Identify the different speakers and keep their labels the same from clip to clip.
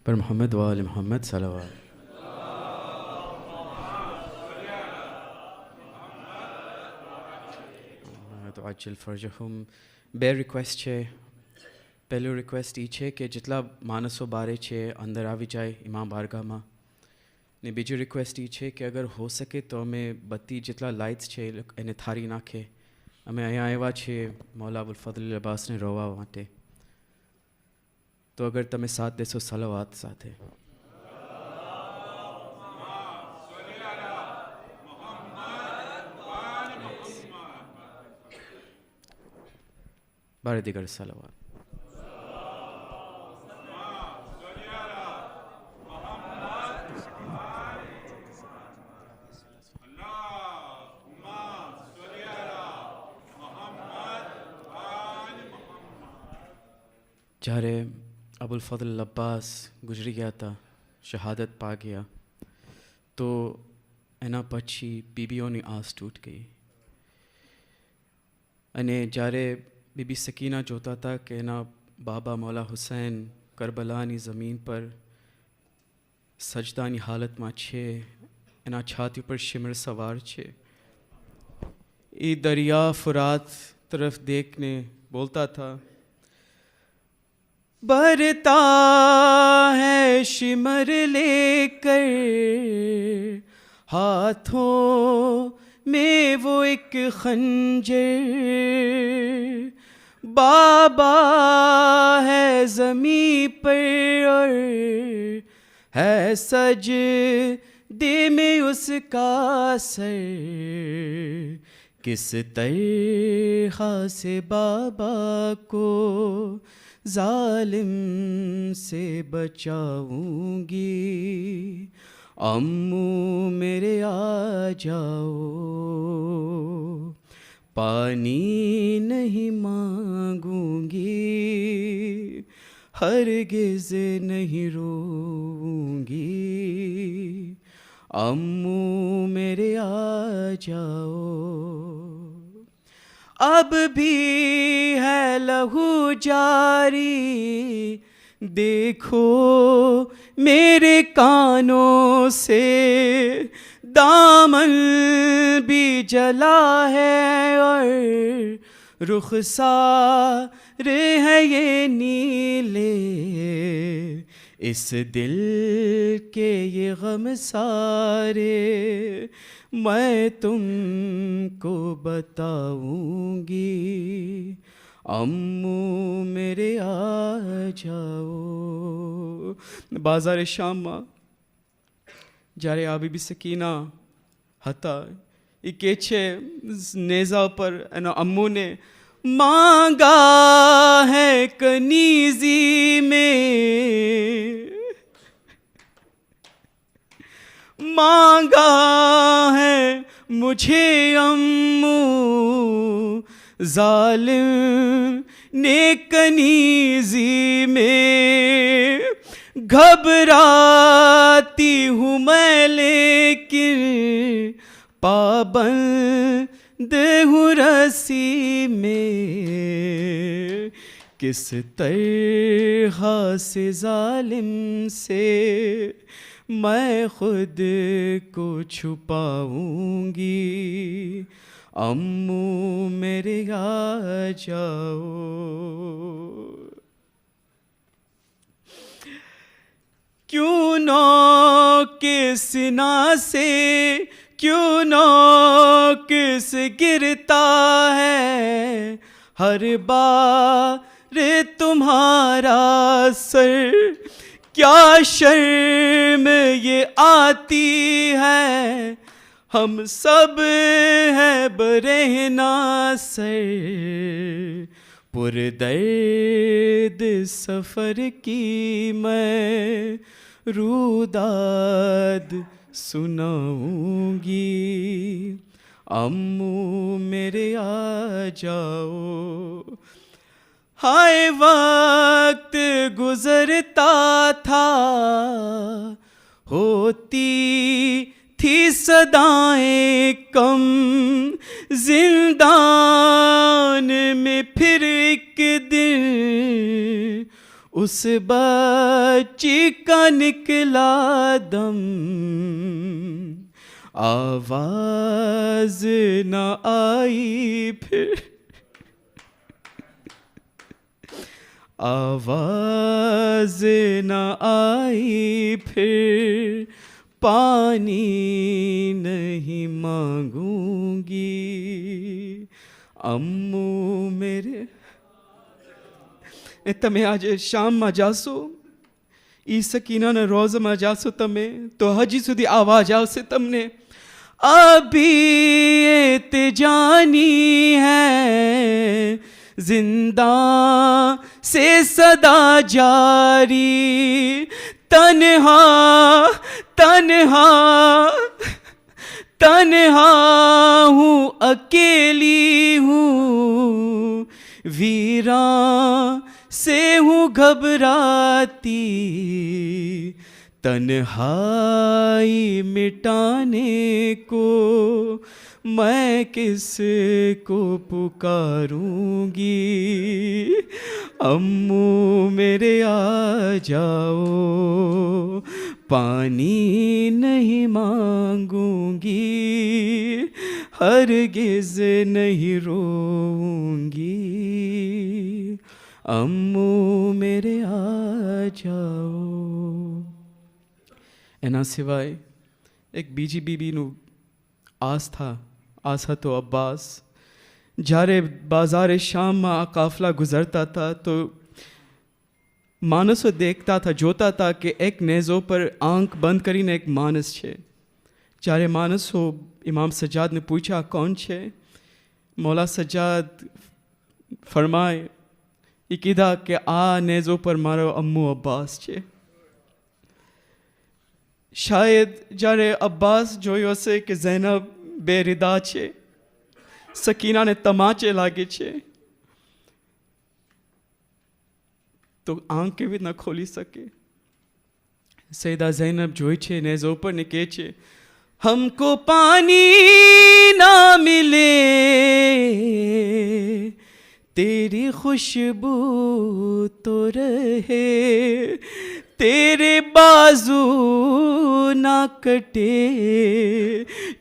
Speaker 1: پر محمد وآل محمد صلوات. تعجل فرجهم. બે રિક્વેસ્ટ છે. પહેલું રિક્વેસ્ટ એ છે કે જેટલા માણસો બારે છે અંદર આવી જાય ઇમામ બારગાહમાં. ને બીજી રિક્વેસ્ટ એ છે કે અગર હો શકે તો અમે બત્તી જેટલા લાઇટ્સ છે એને થારી નાખે. અમે અહીંયા આવ્યા છીએ મૌલા અબુલ ફઝલ અબ્બાસને રોવા માટે. તો અગર તમે સાથ દેશો સલાવાત સાથે. بار دیگر صلوات. જ્યારે અબુલ ફઝલ અબ્બાસ ગુજરી ગયા હતા, શહાદત પા ગયા, તો એના પછી બીબીઓની આસ તૂટ ગઈ. અને જ્યારે બીબી સકીના જોતા હતા કે એના બાબા મૌલા હુસૈન કરબલાની જમીન પર સજદાની હાલતમાં છે, એના છાતી ઉપર શિમર સવાર છે, એ દરિયા ફુરાત તરફ દેખને બોલતા था, बरता है शिमर लेकर हाथों में वो एक खंजर, बाबा है ज़मीं पर और है सजदे में उसका सर, किस तरह से बाबा को ظالم سے بچاؤنگی, امو میرے آ جاؤ, پانی نہیں مانگوں گی, ہرگز نہیں روؤں گی, امو میرے آ جاؤ. اب بھی ہے لہو جاری, دیکھو میرے کانوں سے, دامن بھی جلا ہے اور رخسار ہے یہ نیلے, اس دل کے یہ غم سارے میں تم کو بتاؤں گی, امو میرے آ જાઓ. બાજારે શામમાં જ્યારે આ બીબી સકીના હતા, એ કહે છે નેઝા પર એના અમ્મુને, માંગા હૈ કનીઝી મેં, مانگا ہے مجھے امو ظالم نے کنیزی میں, گھبراتی ہوں میں لیکن پابند ہوں رسی میں, کس طرح سے ظالم سے میں خود کو چھپاؤں گی, امو میرے آ جاؤ. کیوں نوکس سنا سے, کیوں نوکس گرتا ہے ہر بار تمہارا سر, کیا شرم یہ آتی ہے, ہم سب ہیں برہنہ سر, پردرد سفر کی میں روداد سناؤں گی, امو میرے آ جاؤ. ہائے وقت گزرتا تھا, ہوتی تھی صدائیں کم, زندان میں پھر ایک دن اس بچ بچی کا نکلا دم آواز نہ آئی پھر، آواز نہ آئی پھر، پانی نہیں مانگوں گی امو میرے. تمہیں آج شام میں جاسو ای سکینہ نے روز میں جاسو تمہیں تو حجی سدی آواز آو سے تم نے ابھی تجانی ہے زندہ سے صدا جاری، تنہا تنہا تنہا ہوں اکیلی ہوں، ویراں سے ہوں گھبراتی، تنہائی مٹانے کو میں کس کو پکاروں گی. امو میرے آ جاؤ، پانی نہیں مانگوں گی، ہرگز نہیں روؤں گی، امو میرے آ جاؤ. اینا سوائے ایک بیجی بی بی نو آس تھا، آسا تو عباس جارے بازار شام میں قافلہ گزرتا تھا تو مانسو دیکھتا تھا، جوتا تھا کہ ایک نیزوں پر آنکھ بند کرین ایک مانس چھے. جارے مانسو امام سجاد نے پوچھا کون چھے، مولا سجاد فرمائے یہ کیدھا کہ آ نیزوں پر مارو امو عباس چھے. شاید جارے عباس جویو سے کہ زینب بے ردا چھے، سکینہ نے تماچے لاگے چھے تو آنکھیں بھی نہ کھولی سکے. سیدہ زینب جوئی چھے نیزوں پر نکے چھے ہم کو پانی نہ ملے تیری خوشبو تو رہے، تیرے بازو نہ کٹے،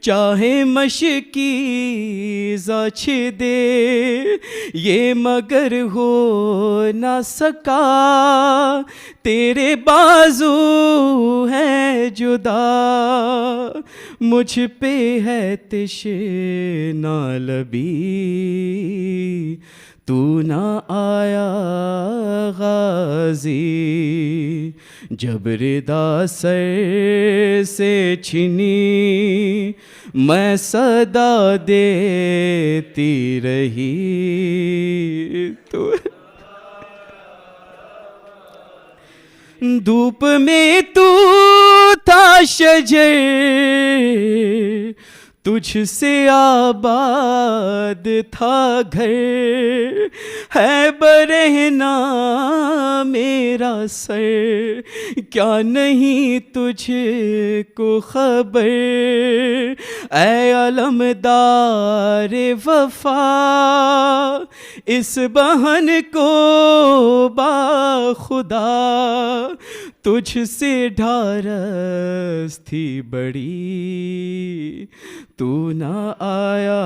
Speaker 1: چاہے مشکی زاچ دے، یہ مگر ہو نہ سکا، تیرے بازو ہے جدا، مجھ پہ ہے تشنہ لبی، تو نہ آیا غازی، جب ردا سر سے چھنی میں صدا دیتی رہی. تو دھوپ میں تو تھا شجر، تجھ سے آباد تھا گھر، ہے برہنہ میرا سر، کیا نہیں تجھ کو خبر، اے علمدار وفا، اس بہن کو باخدا، تجھ سے ڈھارس تھی بڑی، تو نہ آیا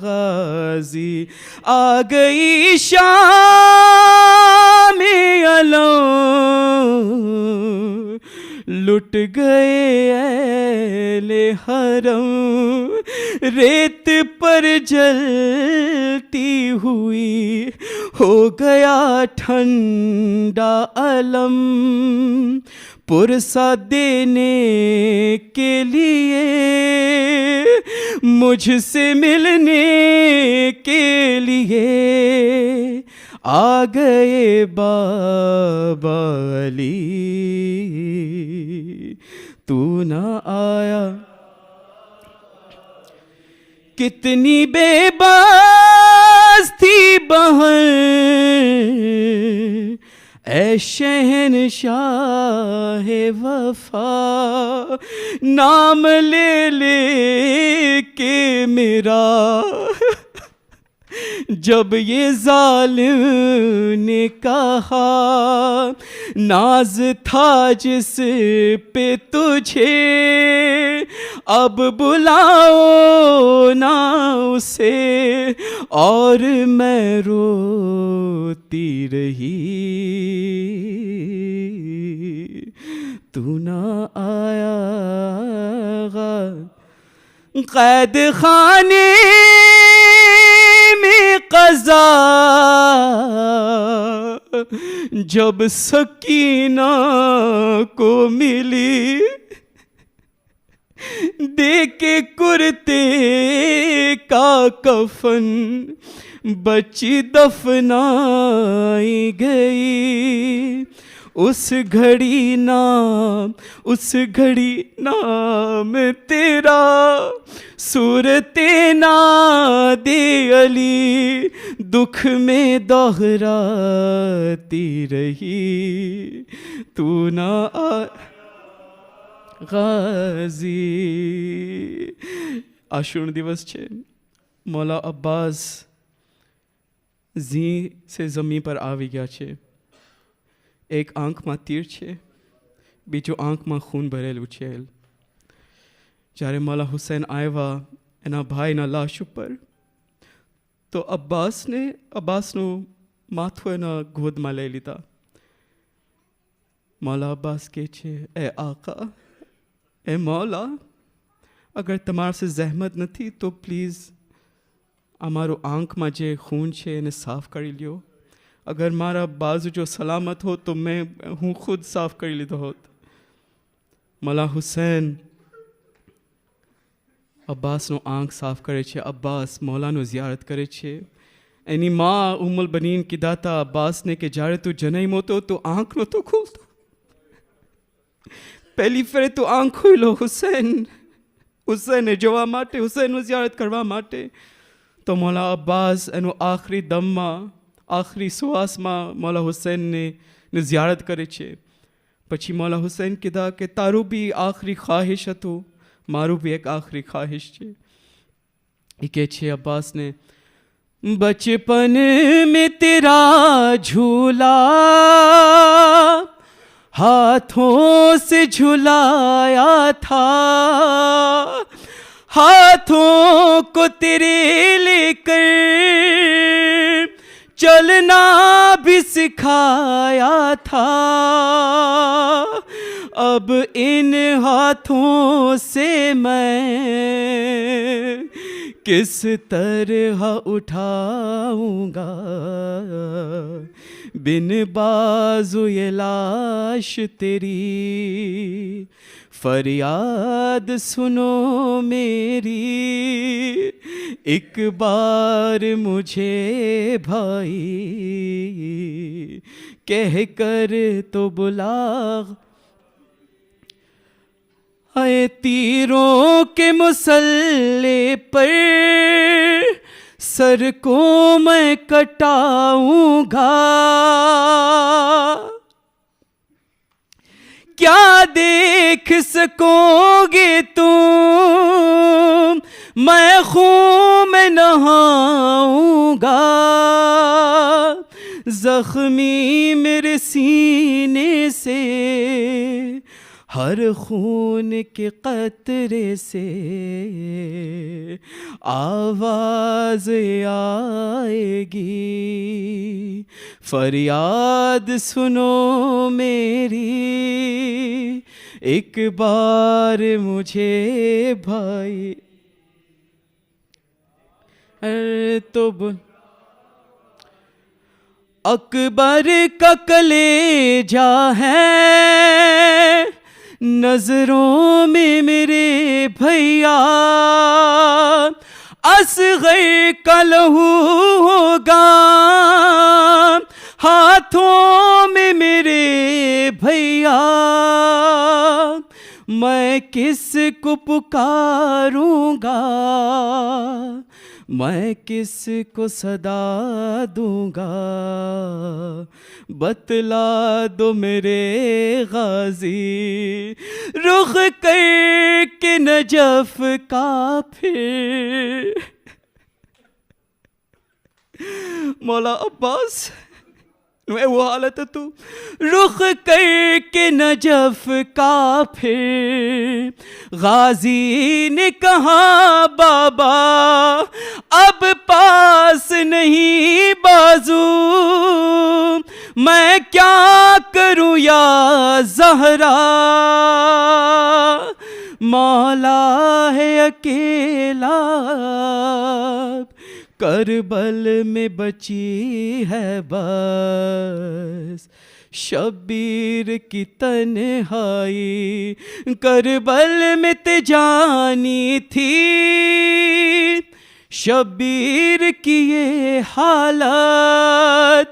Speaker 1: غازی. آ گئی شام علم، لٹ گئے اہل حرم، ریت پر جلتی ہوئی ہو گیا ٹھنڈا علم، پرسہ دینے کے لیے مجھ سے ملنے کے لیے آ گئے بابا علی، تو نہ آیا. کتنی بے باز تھی بہن اے شہنشاہ وفا، نام لے لے کے میرا جب یہ ظالم نے کہا، ناز تھا جس پہ تجھے اب بلاؤ نہ اسے اور میں روتی رہی تو نہ آیا قید خانے میں قضا جب سکینہ کو ملی دے کے کرتے کا کفن بچی دفنائی گئی اس گھڑی نام تیرا صورت ناد علی دکھ میں دہراتی رہی تو نہ غازی. આશુર દિવસ છે. મૌલા અબ્બાસ ઝી સે જમીન પર આવી ગયા છે. એક આંખમાં તીર છે, બીજું આંખમાં ખૂન ભરેલું છે. જ્યારે મૌલા હુસૈન આવ્યા એના ભાઈના લાશ ઉપર તો અબ્બાસનું માથું એના ગોદમાં લઈ લીધા. મૌલા અબ્બાસ કહે છે, એ આકા, એ મૌલા, અગર તમારાથી જહેમત નથી તો પ્લીઝ અમારું આંખમાં જે ખૂન છે એને સાફ કરી લ્યો. અગર મારા બાજુ જો સલામત હોત તો હું ખુદ સાફ કરી લીધો હોત. મૌલા હુસૈન અબ્બાસનો આંખ સાફ કરે છે. અબ્બાસ મૌલાનું ઝિયારત કરે છે. એની મા ઉમ્મુલ બનીન કીધા હતા અબ્બાસને કે જ્યારે તું જન્મ્યો હતો તો આંખ નહોતો ખોલતો, પહેલી ફેરે તું આંખ ખોલ્યો હુસૈનને જોવા માટે, હુસૈનનું ઝિયારત કરવા માટે. તો મૌલા અબ્બાસ એનું આખરી દમમાં, આખરી શ્વાસમાં મૌલા હુસૈનને ઝિયારત કરે છે. પછી મૌલા હુસૈન કીધા કે તારું બી આખરી ખ્વાહિશ હતું, મારું بھی ایک آخری خواہش છે. એ કહે છે અબ્બાસને, بچپن میں تیرا جھولا ہاتھوں سے جھلایا تھا، ہاتھوں کو تیرے لے کر چلنا بھی سکھایا تھا. اب ان ہاتھوں سے میں کس طرح اٹھاؤں گا بن بازو یہ لاش تیری. فریاد سنو میری ایک بار مجھے بھائی کہہ کر تو بلا. اے تیروں کے مسلح پر سر کو میں کٹاؤں گا، کیا دیکھ سکو گے تم میں خون میں نہاؤں گا. زخمی میرے سینے سے ہر خون کے قطرے سے آواز آئے گی. فریاد سنو میری ایک بار مجھے بھائی. تو اکبر کا کلیجہ ہے نظروں میں میرے بھیا، اصغر کا لہو ہوگا ہاتھوں میں میرے بھیا. میں کس کو پکاروں گا، میں کس کو صدا دوں گا. بتلا دو میرے غازی رخ کر کے نجف کا پھر. مولا عباس وہ حالت تو رخ کر کے نجف کا پھر غازی نے کہا بابا اب پاس نہیں بازو میں کیا کروں یا زہرا مولا ہے اکیلا کربل میں بچی ہے بس شبیر کی تنہائی کربل میں تجانی تھی شبیر کی یہ حالت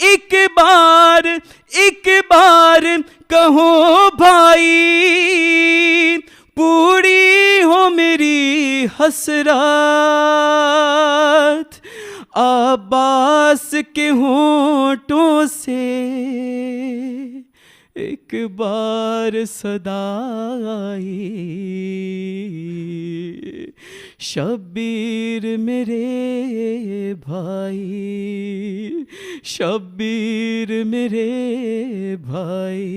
Speaker 1: ایک بار کہو بھائی پوری ہو میری حسرت عباس کے ہونٹوں سے ایک بار صدا آئی شبیر میرے بھائی شبیر میرے بھائی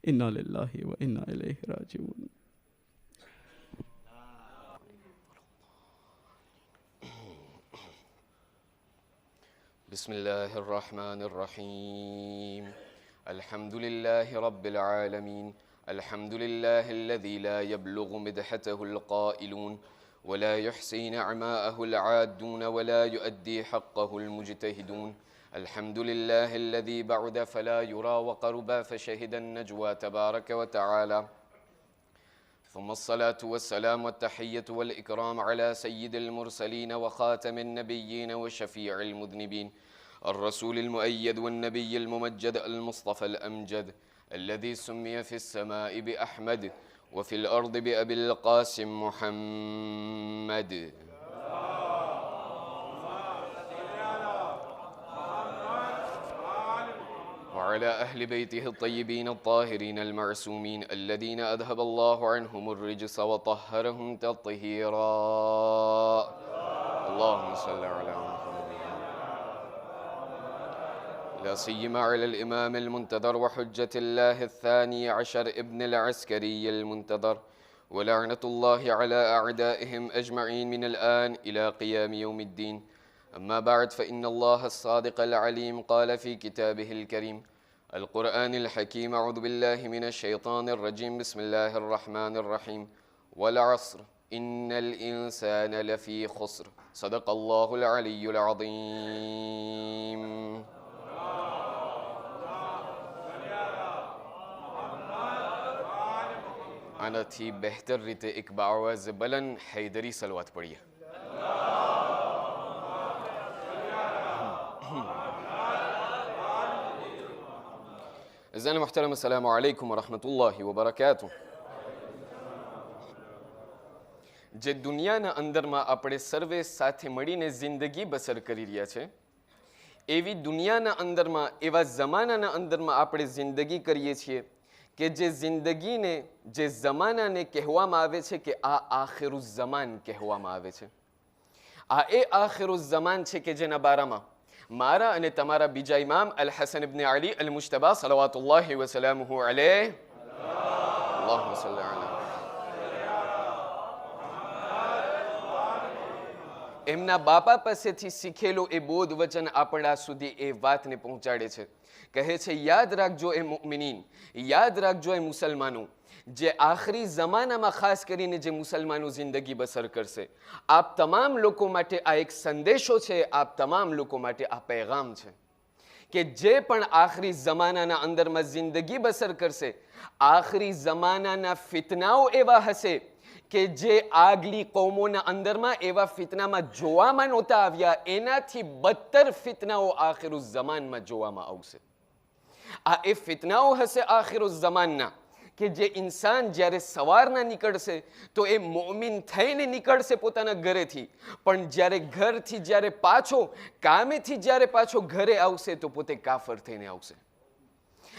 Speaker 1: انا للہ و انا الیہ راجعون.
Speaker 2: بسم اللہ الرحمن الرحیم الحمد للہ رب العالمین الحمد للہ الذی لا يبلغ مدحته القائلون ولا يحصي نعماءه العادون ولا يؤدي حقه المجتهدون الحمد لله الذي بعد فلا يرى وقرب فشهد النجوى تبارك وتعالى ثم الصلاة والسلام والتحية والإكرام على سيد المرسلين وخاتم النبيين وشفيع المذنبين الرسول المؤيد والنبي الممجد المصطفى الأمجد الذي سمي في السماء بأحمد وفي الأرض بأبي القاسم محمد وعلى أهل بيته الطيبين الطاهرين المعصومين الذين أذهب الله عنهم الرجس وطهرهم تطهيرا اللهم صل على محمد لا سيما على الإمام المنتظر وحجة الله الثاني عشر ابن العسكري المنتظر ولعنة الله على أعدائهم أجمعين من الآن إلى قيام يوم الدين. أما بعد فإن الله الصادق العليم قال في كتابه الكريم القرآن الحكيم أعوذ بالله من الشيطان الرجيم بسم الله الرحمن الرحيم والعصر إن الإنسان لفي خسر صدق الله العلي العظيم. آنا تھی بہتر ریتے ایک باعواز بلند حیدری صلوات پڑھیے. عزیزان محترم السلام علیکم ورحمۃ اللہ وبرکاتہ. જે દુનિયાના અંદરમાં આપણે સર્વે સાથે મળીને જિંદગી બસર કરી રહ્યા છે એવી દુનિયાના અંદરમાં એવા જમાનાના અંદરમાં આપણે જિંદગી કરીએ છીએ કે જે જિંદગીને જે જમાનાને કહેવામાં આવે છે કે આ આખિરુઝ્ઝમાન કહેવામાં આવે છે. આ એ આખિરુઝ્ઝમાન છે કે જેના બારામાં મારા અને તમારા બીજા ઇમામ અલ હસન ઇબ્ન અલી અલ મુજ્તબા સલવાતુલ્લાહી વ સલામુહુ અલૈહ અલ્લાહુમ્મા સલ્લી અલા એમના બાપા પાસેથી શીખેલો એ બોધ વચન આપણા સુધી એ વાતને પહોંચાડે છે. કહે છે યાદ રાખજો એ મુમિનીન, યાદ રાખજો એ મુસલમાનો, જે આખરી જમાનામાં ખાસ કરીને જે મુસલમાનો જિંદગી બસર કરશે, આપ તમામ લોકો માટે આ એક સંદેશો છે, આપ તમામ લોકો માટે આ પૈગામ છે કે જે પણ આખરી જમાનાના અંદરમાં જિંદગી બસર કરશે, આખરી જમાનાના ફિતનાઓ એવા હશે કે જે આગલી કૌમોના અંદરમાં એવા ફિતનામાં જોવામાં નહોતા આવ્યા, એનાથી બદતર ફિતનાઓ આખિરુઝ્ઝમાનમાં જોવામાં આવશે. આ એ ફિતનાઓ હશે આખિરુઝ્ઝમાનના કે જે ઇન્સાન જ્યારે સવારના નીકળશે તો એ મોમિન થઈને નીકળશે પોતાના ઘરેથી, પણ જ્યારે ઘરથી જ્યારે પાછો કામેથી જ્યારે પાછો ઘરે આવશે તો પોતે કાફર થઈને આવશે.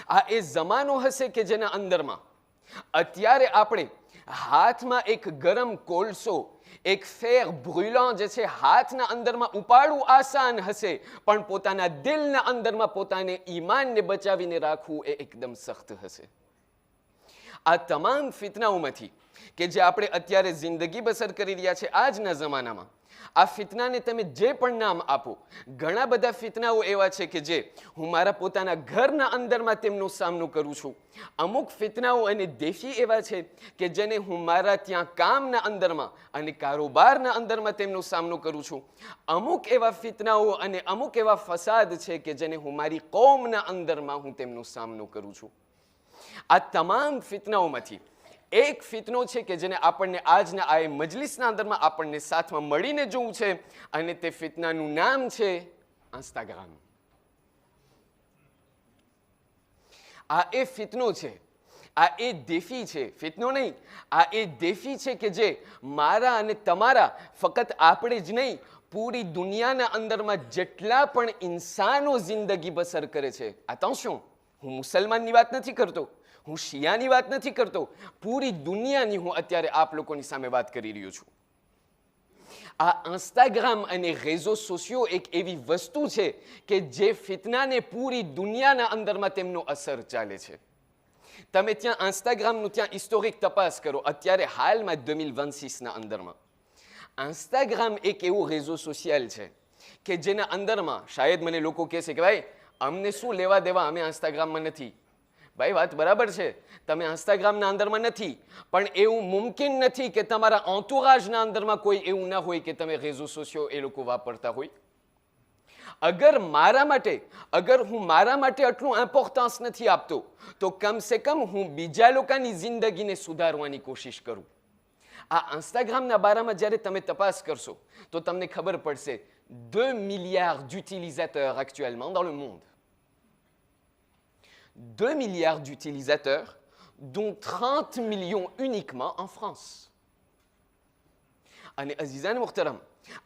Speaker 2: આ એ જમાનો હશે કે જેના અંદરમાં અત્યારે આપણે હાથમાં એક ગરમ કોલસો એક ફેર બ્રુlant જે છે હાથના અંદરમાં ઉપાડવું આસાન હશે, પણ પોતાના દિલના અંદરમાં પોતાને ઈમાનને બચાવીને રાખવું એ એકદમ સખ્ત હશે. આ તમામ ફિતનાઓમાંથી કે જે આપણે અત્યારે જિંદગી બસર કરી રહ્યા છે આજના જમાનામાં, આ ફિતનાને તમે જે પણ નામ આપો, ઘણા બધા ફિતનાઓ એવા છે કે જે હું મારા પોતાના ઘરના અંદરમાં તેમનો સામનો કરું છું. અમુક ફિતનાઓ અને દેશી એવા છે કે જેને હું મારા ત્યાં કામના અંદરમાં અને કારોબારના અંદરમાં તેમનો સામનો કરું છું. અમુક એવા ફિતનાઓ અને અમુક એવા ફસાદ છે કે જેને હું મારી કોમના અંદરમાં હું તેમનો સામનો કરું છું. આ તમામ ફિતનાઓમાંથી એક ફિતનો છે કે જેને આપણને આજના આ મજલિસના અંદરમાં આપણને સાથમાં મળીને જોવું છે, અને તે ફિતનાનું નામ છે ઇન્સ્ટાગ્રામ. આ એ ફિતનો છે, આ એ દેફી છે. ફિતનો નહીં, આ એ દેફી છે કે જે મારા અને તમારા, ફક્ત આપણે જ નહીં, પૂરી દુનિયાના અંદરમાં જેટલા પણ ઇન્સાનો જિંદગી બસર કરે છે. attention, હું મુસલમાનની વાત નથી કરતો, હું શિયાની વાત નથી કરતો, પૂરી દુનિયાની હું અત્યારે આપ લોકોની સામે વાત કરી રહ્યો છું. આ ઇન્સ્ટાગ્રામ અને રેઝો સોશિયો એક એવી વસ્તુ છે કે જે ફિતનાને પૂરી દુનિયાના અંદરમાં તેમનો અસર ચાલે છે. તમે ત્યાં ઇન્સ્ટાગ્રામનું ત્યાં હિસ્ટોરિક તપાસ કરો અત્યારે હાલમાં 2026ના અંદરમાં. ઇન્સ્ટાગ્રામ એક એવું રેઝો સોશિયલ છે કે જેના અંદરમાં શાયદ મને લોકો કહેશે કે ભાઈ અમને શું લેવા દેવા, અમે ઇન્સ્ટાગ્રામમાં નથી. ભાઈ વાત બરાબર છે, તમે ઇન્સ્ટાગ્રામના અંદરમાં નથી, પણ એવું મુમકિન નથી કે તમારા એન્ટોurageના અંદરમાં કોઈ એવું ના હોય કે તમે રેઝો સોશિયો એ લોકો વાપરતા હોય. અગર હું મારા માટે આટલું ઇમ્પોર્ટન્સ નથી આપતો, તો કમ સે કમ હું બીજા લોકોની જિંદગીને સુધારવાની કોશિશ કરું. આ ઇન્સ્ટાગ્રામના બારામાં જ્યારે તમે તપાસ કરશો તો તમને ખબર પડશે 2 milliards d'utilisateurs actuellement dans le monde. 2 milliards d'utilisateurs, dont 30 millions uniquement en France. અને અઝીઝાન મુહતરમ,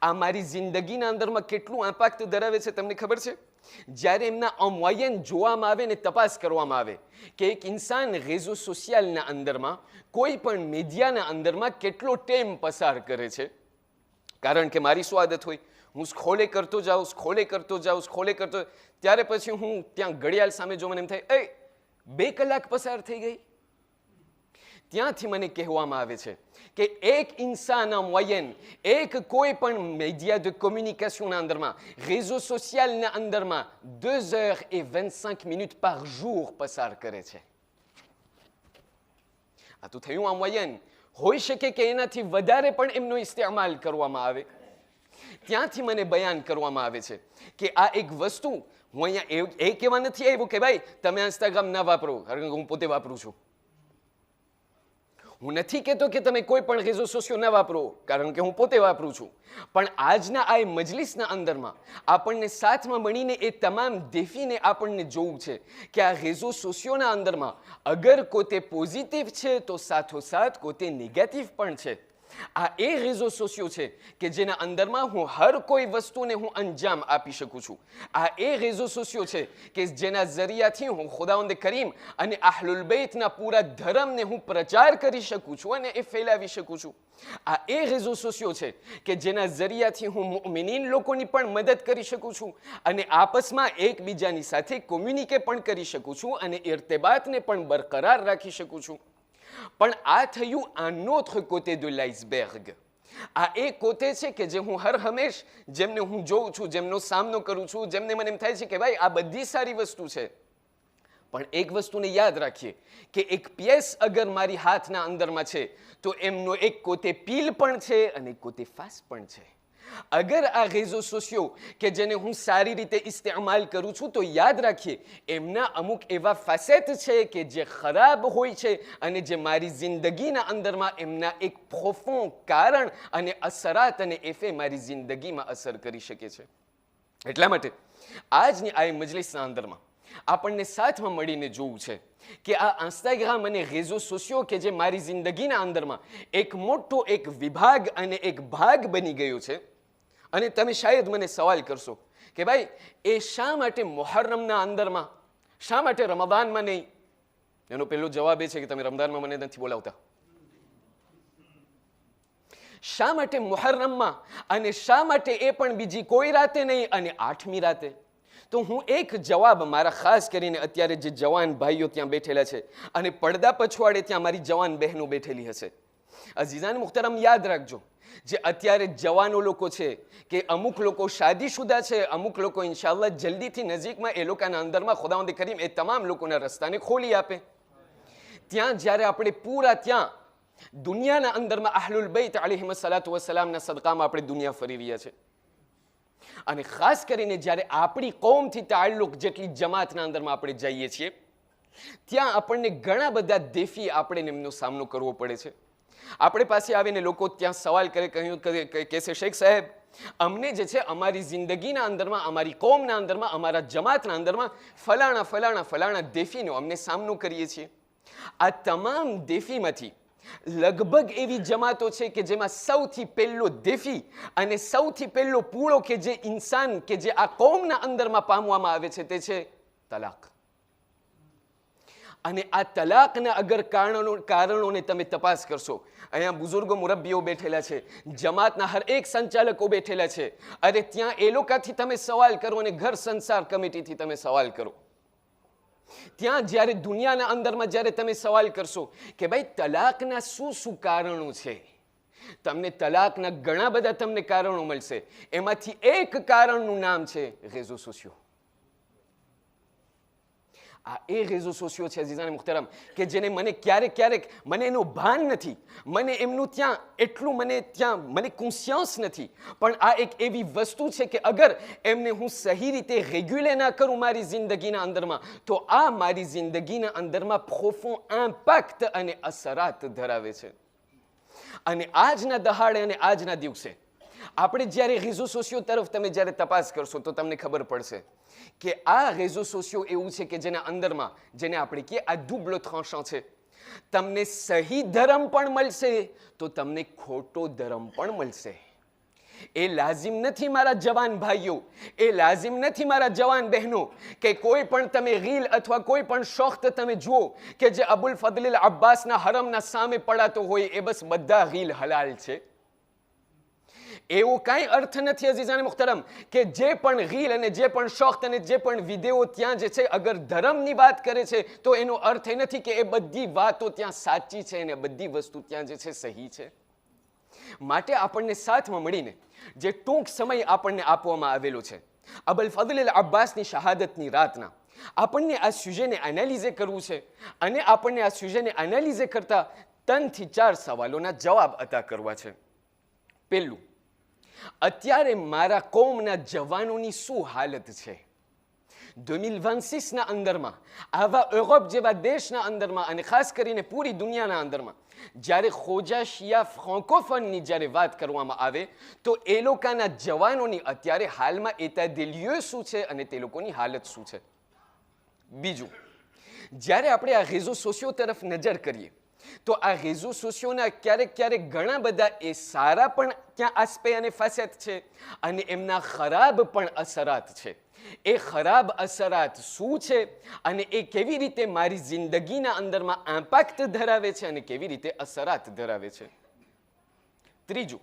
Speaker 2: આ મારી જિંદગીના અંદરમાં કેટલું ઇમ્પેક્ટ ધરાવે છે તમને ખબર છે? જ્યારે એમના મોયન જોવામાં આવે ને તપાસ કરવામાં આવે કે એક ઇન્સાન રેઝો સોશિયલના અંદરમાં, કોઈ પણ મીડિયાના અંદરમાં કેટલો ટાઈમ પસાર કરે છે. કારણ કે મારી શું આદત હોય, હું સ્ક્રોલે કરતો જાઉં, ત્યારે પછી હું ત્યાં ઘડિયાળ સામે જો મને એમ થાય 2 કલાક પસાર થઈ ગઈ. ત્યાંથી મને કહેવામાં આવે છે કે એક ઇન્સાન મોયન, એક કોઈ પણ મીડિયા de communicationના અંદરમાં, રેઝો સોશિયલના અંદરમાં 2 heures et 25 minutes par jour પસાર કરે છે. આ તો થયું આ મોયન. હોઈ શકે કે એનાથી વધારે પણ એમનો ઇસ્તેમાલ કરવામાં આવે. ત્યાંથી મને બયાન કરવામાં આવે છે કે આ એક વસ્તુ, હું અહીંયા એ કહેવા નથી આવ્યું કે ભાઈ તમે ઇન્સ્ટાગ્રામ ના વાપરો, કારણ કે હું પોતે વાપરું છું. હું નથી કહેતો કે તમે કોઈ પણ રેઝો સોશિયો ના વાપરો, કારણ કે હું પોતે વાપરું છું. પણ આજના આ મજલિસના અંદરમાં આપણને સાથમાં મળીને એ તમામ દેફીને આપણને જોવું છે કે આ રેઝો સોશિયોના અંદરમાં અગર કોતે પોઝિટિવ છે તો સાથોસાથ કોતે નેગેટિવ પણ છે. આ એ રેઝો સોશિયો છે કે જેના અંદરમાં હું હર કોઈ વસ્તુને હું અંજામ આપી શકું છું. આ એ રેઝો સોશિયો છે કે જેના જરિયાથી હું ખુદાવંદ કરીમ અને અહલુલ બૈતના પૂરા ધર્મને હું પ્રચાર કરી શકું છું અને એ ફેલાવી શકું છું. આ એ રેઝો સોશિયો છે કે જેના જરિયાથી હું મુમિનીન લોકોની પણ મદદ કરી શકું છું અને આપસમાં એકબીજાની સાથે કોમ્યુનિકેટ પણ કરી શકું છું અને ઇર્તિબાતને પણ બરકરાર રાખી શકું છું. પણ આ થયું un autre côté de l'iceberg. આ એ કોતે છે કે જે હું હર હંમેશ જેમને હું જોઉં છું, જેમનો સામનો કરું છું, જેમને મને એમ થાય છે કે ભાઈ આ બધી સારી વસ્તુ છે, પણ એક વસ્તુને યાદ રાખીએ કે એક પીએસ અગર મારી હાથના અંદરમાં છે તો એમનો એક કોતે પીલ પણ છે અને એક કોતે ફાસ પણ છે. અગર આ રેઝો સોશિયો કે જેને હું સારી રીતે ઇસ્તેમાલ કરું છું તો યાદ રાખીએ એમના અમુક એવા ફેસેટ છે કે જે ખરાબ હોય છે અને જે મારી જિંદગીના અંદરમાં એમના એક પ્રોફોન્ડ કારણ અને અસરાત અને એફે મારી જિંદગીમાં અસર કરી શકે છે. એટલા માટે આજની આ મજલિસના અંદરમાં આપણને સાથમાં મળીને જોવું છે કે આ ઇન્સ્ટાગ્રામ અને રેઝો સોશિયો કે જે મારી જિંદગીના અંદરમાં એક મોટો એક વિભાગ અને એક ભાગ બની ગયો છે. અને તમે શાયદ મને સવાલ કરશો કે ભાઈ એ શા માટે મુહર્રમના અંદરમાં, શા માટે રમદાનમાં નહીં? એનો પહેલો જવાબ એ છે કે તમે રમદાનમાં મને નથી બોલાવતા. શા માટે મુહર્રમમાં અને શા માટે એ પણ બીજી કોઈ રાતે નહીં અને 8મી રાતે? તો હું એક જવાબ મારા ખાસ કરીને અત્યારે જે જવાન ભાઈઓ ત્યાં બેઠેલા છે અને પડદા પછવાડે ત્યાં મારી જવાન બહેનો બેઠેલી હશે, અઝીઝાન મુહતરમ યાદ રાખજો, જે અત્યારે જવાનો લોકો છે કે અમુક લોકો શાદીશુદા છે, અમુક લોકો ઇન્શાઅલ્લાહ જલ્દીથી નજીકમાં એ લોકોના અંદરમાં ખુદાવંદ કરીમ એ તમામ લોકોના રસ્તાને ખોલી આપે. ત્યાં જ્યારે આપણે પૂરા ત્યાં દુનિયાના અંદરમાં અહલુલ બૈત અલૈહિમ સલાતુ વસલામના સદકામાં આપણે દુનિયા ફરી રહ્યા છે અને ખાસ કરીને જ્યારે આપણી કૌમથી તાલ્લુક જેટલી જમાતના અંદરમાં આપણે જઈએ છીએ ત્યાં આપણને ઘણા બધા દેફી આપણે એમનો સામનો કરવો પડે છે. આપણે પાસે આવીને લોકો ત્યાં સવાલ કરે, કહ્યું કે શેખ સાહેબ, અમને જે છે અમારી જિંદગીના અંદરમાં, અમારી કૌમના અંદરમાં, અમારા જમાતના અંદરમાં ફલાણા ફલાણા ફલાણા દેફીનો અમને સામનો કરીએ છીએ. આ તમામ દેફીમાંથી લગભગ એવી જમાતો છે કે જેમાં સૌથી પહેલો દેફી અને સૌથી પહેલો પૂળો કે જે ઇન્સાન કે જે આ કૌમના અંદરમાં પામવામાં આવે છે તે છે તલાક. અને આ તલાકના અગર કારણોને તમે તપાસ કરશો, અહીંયા બુઝુર્ગો મુરબ્બીઓ બેઠેલા છે, જમાતના હર એક સંચાલકો બેઠેલા છે, અરે ત્યાં એ લોકોથી તમે સવાલ કરો અને ઘર સંસાર કમિટીથી તમે સવાલ કરો. ત્યાં જ્યારે દુનિયાના અંદરમાં જ્યારે તમે સવાલ કરશો કે ભાઈ તલાકના શું કારણો છે, તમને તલાકના ઘણા બધા તમને કારણો મળશે. એમાંથી એક કારણનું નામ છે રેઝો સોશિયો. આ એ રેઝો સોશિયો છે અઝીઝાન મુહતરમ કે જેને મને ક્યારેક મને એનું ભાન નથી, મને એમનું ત્યાં એટલું મને કોન્શિયન્સ નથી, પણ આ એક એવી વસ્તુ છે કે અગર એમને હું સહી રીતે રેગ્યુલે ના કરું મારી જિંદગીના અંદરમાં તો આ મારી જિંદગીના અંદરમાં પ્રોફોન્ડ ઇમ્પેક્ટ અને અસરાત ધરાવે છે. અને આજના દહાડે અને આજના દિવસે આપણે જ્યારે રેઝો સોશિયો તરફ તમે જ્યારે તપાસ કરશો તો તમને ખબર પડશે કે આ રેઝો સોશિયો એવું છે કે જેના અંદરમાં જેને આપણે કહીએ આ ડુબલો ટ્રાન્ચant છે. તમને સહી ધર્મ પણ મળશે તો તમને ખોટો ધર્મ પણ મળશે. એ લાઝિમ નથી મારા જવાન ભાઈઓ, એ લાઝિમ નથી મારા જવાન બહેનો કે કોઈ પણ તમે રીલ અથવા કોઈ પણ શોખ તમે જુઓ કે જે અબુલ ફદલ અબ્બાસના હરમના સામે પડાતો હોય એ બસ બધા રીલ હલાલ છે. એવો કાંઈ અર્થ નથી અઝીઝાન મુહતરમ કે જે પણ રીલ અને જે પણ શોખ અને જે પણ વિડીયો ત્યાં જે છે અગર ધર્મની વાત કરે છે તો એનો અર્થ એ નથી કે એ બધી વાતો ત્યાં સાચી છે અને બધી વસ્તુ ત્યાં જે છે સહી છે. માટે આપણને સાથમાં મળીને જે ટૂંક સમય આપણને આપવામાં આવેલો છે અબુલ ફદલ અબ્બાસની શહાદતની રાતના, આપણને આ સ્યુજેને એનાલિઝે કરવું છે અને આપણને આ સ્યુજેને એનાલિઝે કરતા 3 થી 4 સવાલોના જવાબ અતા કરવા છે. પહેલું, અત્યારે મારા કોમના જવાનોની શું હાલત છે? 2026ના અંદરમાં આવા યુરોપ જેવા દેશના અંદરમાં અને ખાસ કરીને પૂરી દુનિયાના અંદરમાં જ્યારે ખોજા શિયા ફ્રાન્કોફોનની જ્યારે વાત કરવામાં આવે તો એ લોકોના જવાનોની અત્યારે હાલમાં એતા દિલ્હીઓ શું છે અને તે લોકોની હાલત શું છે. બીજું, જ્યારે આપણે આ રેઝો સોશિયો તરફ નજર કરીએ તો આ રેઝો સોશિયોના ક્યારેક ઘણા બધા એ સારા પણ ત્યાં આસ્પે અને ફાસેત છે અને એમના ખરાબ પણ અસરાત છે. એ ખરાબ અસરાત શું છે અને એ કેવી રીતે મારી જિંદગીના અંદરમાં ઇમ્પેક્ટ ધરાવે છે અને કેવી રીતે અસરાત ધરાવે છે. ત્રીજું,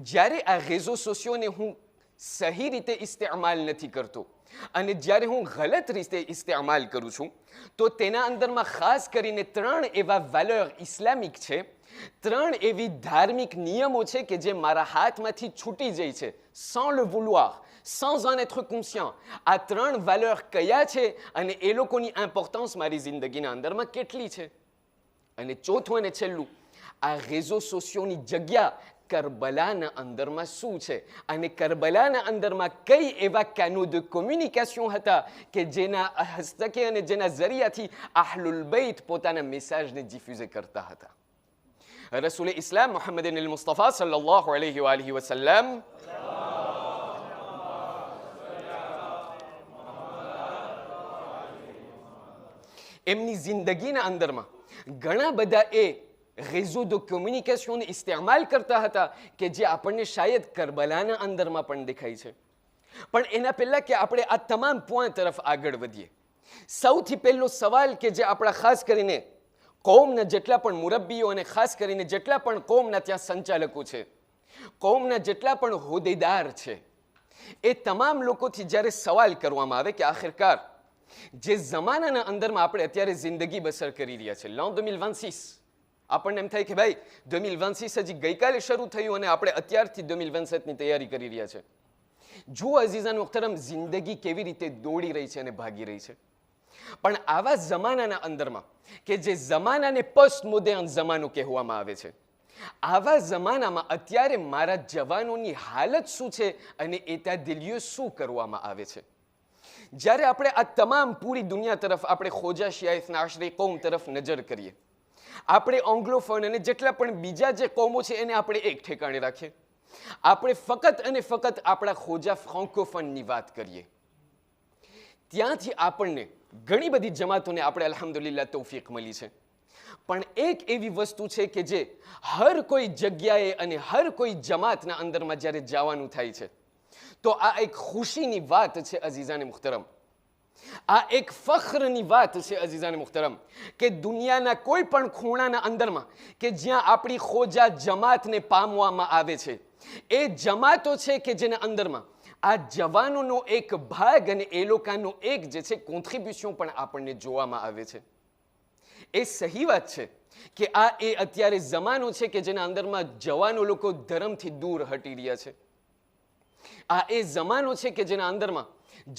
Speaker 2: જ્યારે આ રેઝો સોશિયોને હું સહી રીતે ઇસ્તેમાલ નથી કરતો અને જ્યારે હું ગલત રીતે ઇસ્તેમાલ કરું છું તો તેના અંદરમાં ખાસ કરીને 3 એવા વેલ્યુ ઇસ્લામિક છે, 3 એવી ધાર્મિક નિયમો છે કે જે મારા હાથમાંથી છૂટી જાય છે sans le vouloir, sans en être conscient. આ 3 વેલ્યુ કયા છે અને એ લોકોની ઇમ્પોર્ટન્સ મારી જિંદગીના અંદરમાં કેટલી છે? અને ચોથું અને છેલ્લું, આ રેઝો સોશિયોની જગ્યા કરબલાના અંદરમાં શું છે અને કરબલાના અંદરમાં કઈ એવા કેનો de communication હતા કે જેના હસ્તકે અને જેના જરિયાથી અહલુલ બૈત પોતાના મેસેજને ડિફ્યુઝ કરતા હતા. રસૂલ ઇસ્લામ મુહમ્મદ અલ મુસ્તફા સલ્લલ્લાહુ અલૈહિ વ આલિહિ વસલ્લમ એમની જિંદગીના અંદરમાં ઘણા બધા એ réseau de communication ને ઇસ્તેમાલ કરતા હતા કે જે આપણને શાયદ કરબલાના અંદરમાં પણ દેખાય છે. પણ એના પહેલા કે આપણે આ તમામ પોઈન્ટ તરફ આગળ વધીએ, સૌથી પહેલો સવાલ કે જે આપણા ખાસ કરીને કૌમના જેટલા પણ મુરબ્બીઓ અને ખાસ કરીને જેટલા પણ કૌમના ત્યાં સંચાલકો છે, કૌમના જેટલા પણ હોદ્દેદાર છે, એ તમામ લોકોથી જ્યારે સવાલ કરવામાં આવે કે આખિરકાર જે જમાનાના અંદરમાં આપણે અત્યારે જિંદગી બસર કરી રહ્યા છે, l'an 2026, આપણને એમ થાય કે ભાઈ 2026 હજી ગઈકાલે શરૂ થયું અને આપણે અત્યારથી 2027ની તૈયારી કરી રહ્યા છે. જુઓ અઝીઝાન મુહતરમ, જિંદગી કેવી રીતે દોડી રહી છે અને ભાગી રહી છે. પણ આવા જમાનાના અંદરમાં કે જે જમાનાને પોસ્ટ મોડર્ન જમાનો કહેવામાં આવે છે, આવા જમાનામાં અત્યારે મારા જવાનોની હાલત શું છે અને એતાદિલીઓ શું કરવામાં આવે છે. જ્યારે આપણે આ તમામ પૂરી દુનિયા તરફ, આપણે ખોજા શિયાઇફના આશરે કૌમ તરફ નજર કરીએ, આપણે ઓંગ્લોફોન અને જેટલા પણ બીજા જે કોમો છે એને આપણે એક ઠેકાણે રાખીએ, આપણે ફક્ત અને ફક્ત આપણા ખોજા ફ્રાન્કોફોનની વાત કરીએ, ત્યાંથી આપણને ઘણી બધી જમાતોને આપણે અલ્હમ્દુલિલ્લાહ તૌફીક મળી છે. પણ એક એવી વસ્તુ છે કે જે હર કોઈ જગ્યાએ અને હર કોઈ જમાતના અંદરમાં જ્યારે જવાનું થાય છે, તો આ એક ખુશીની વાત છે અઝીઝાને મુહતરમ, આ એક ફખ્રની વાત છે અઝીઝાને મુહતરમ, કે દુનિયાના કોઈ પણ ખૂણાના અંદરમાં કે જ્યાં આપણી ખોજા જમાતને પામવામાં આવે છે, એ જમાતો છે કે જેના અંદરમાં આ જવાનોનો એક ભાગ અને એ લોકોનો એક જે છે કોન્ટ્રીબ્યુશન પણ આપણને જોવામાં આવે છે. એ સહી વાત છે કે આ એ અત્યારે જમાનો છે કે જેના અંદરમાં જવાનો લોકો ધર્મથી દૂર હટી રહ્યા છે. આ એ જમાનો છે કે જેના અંદરમાં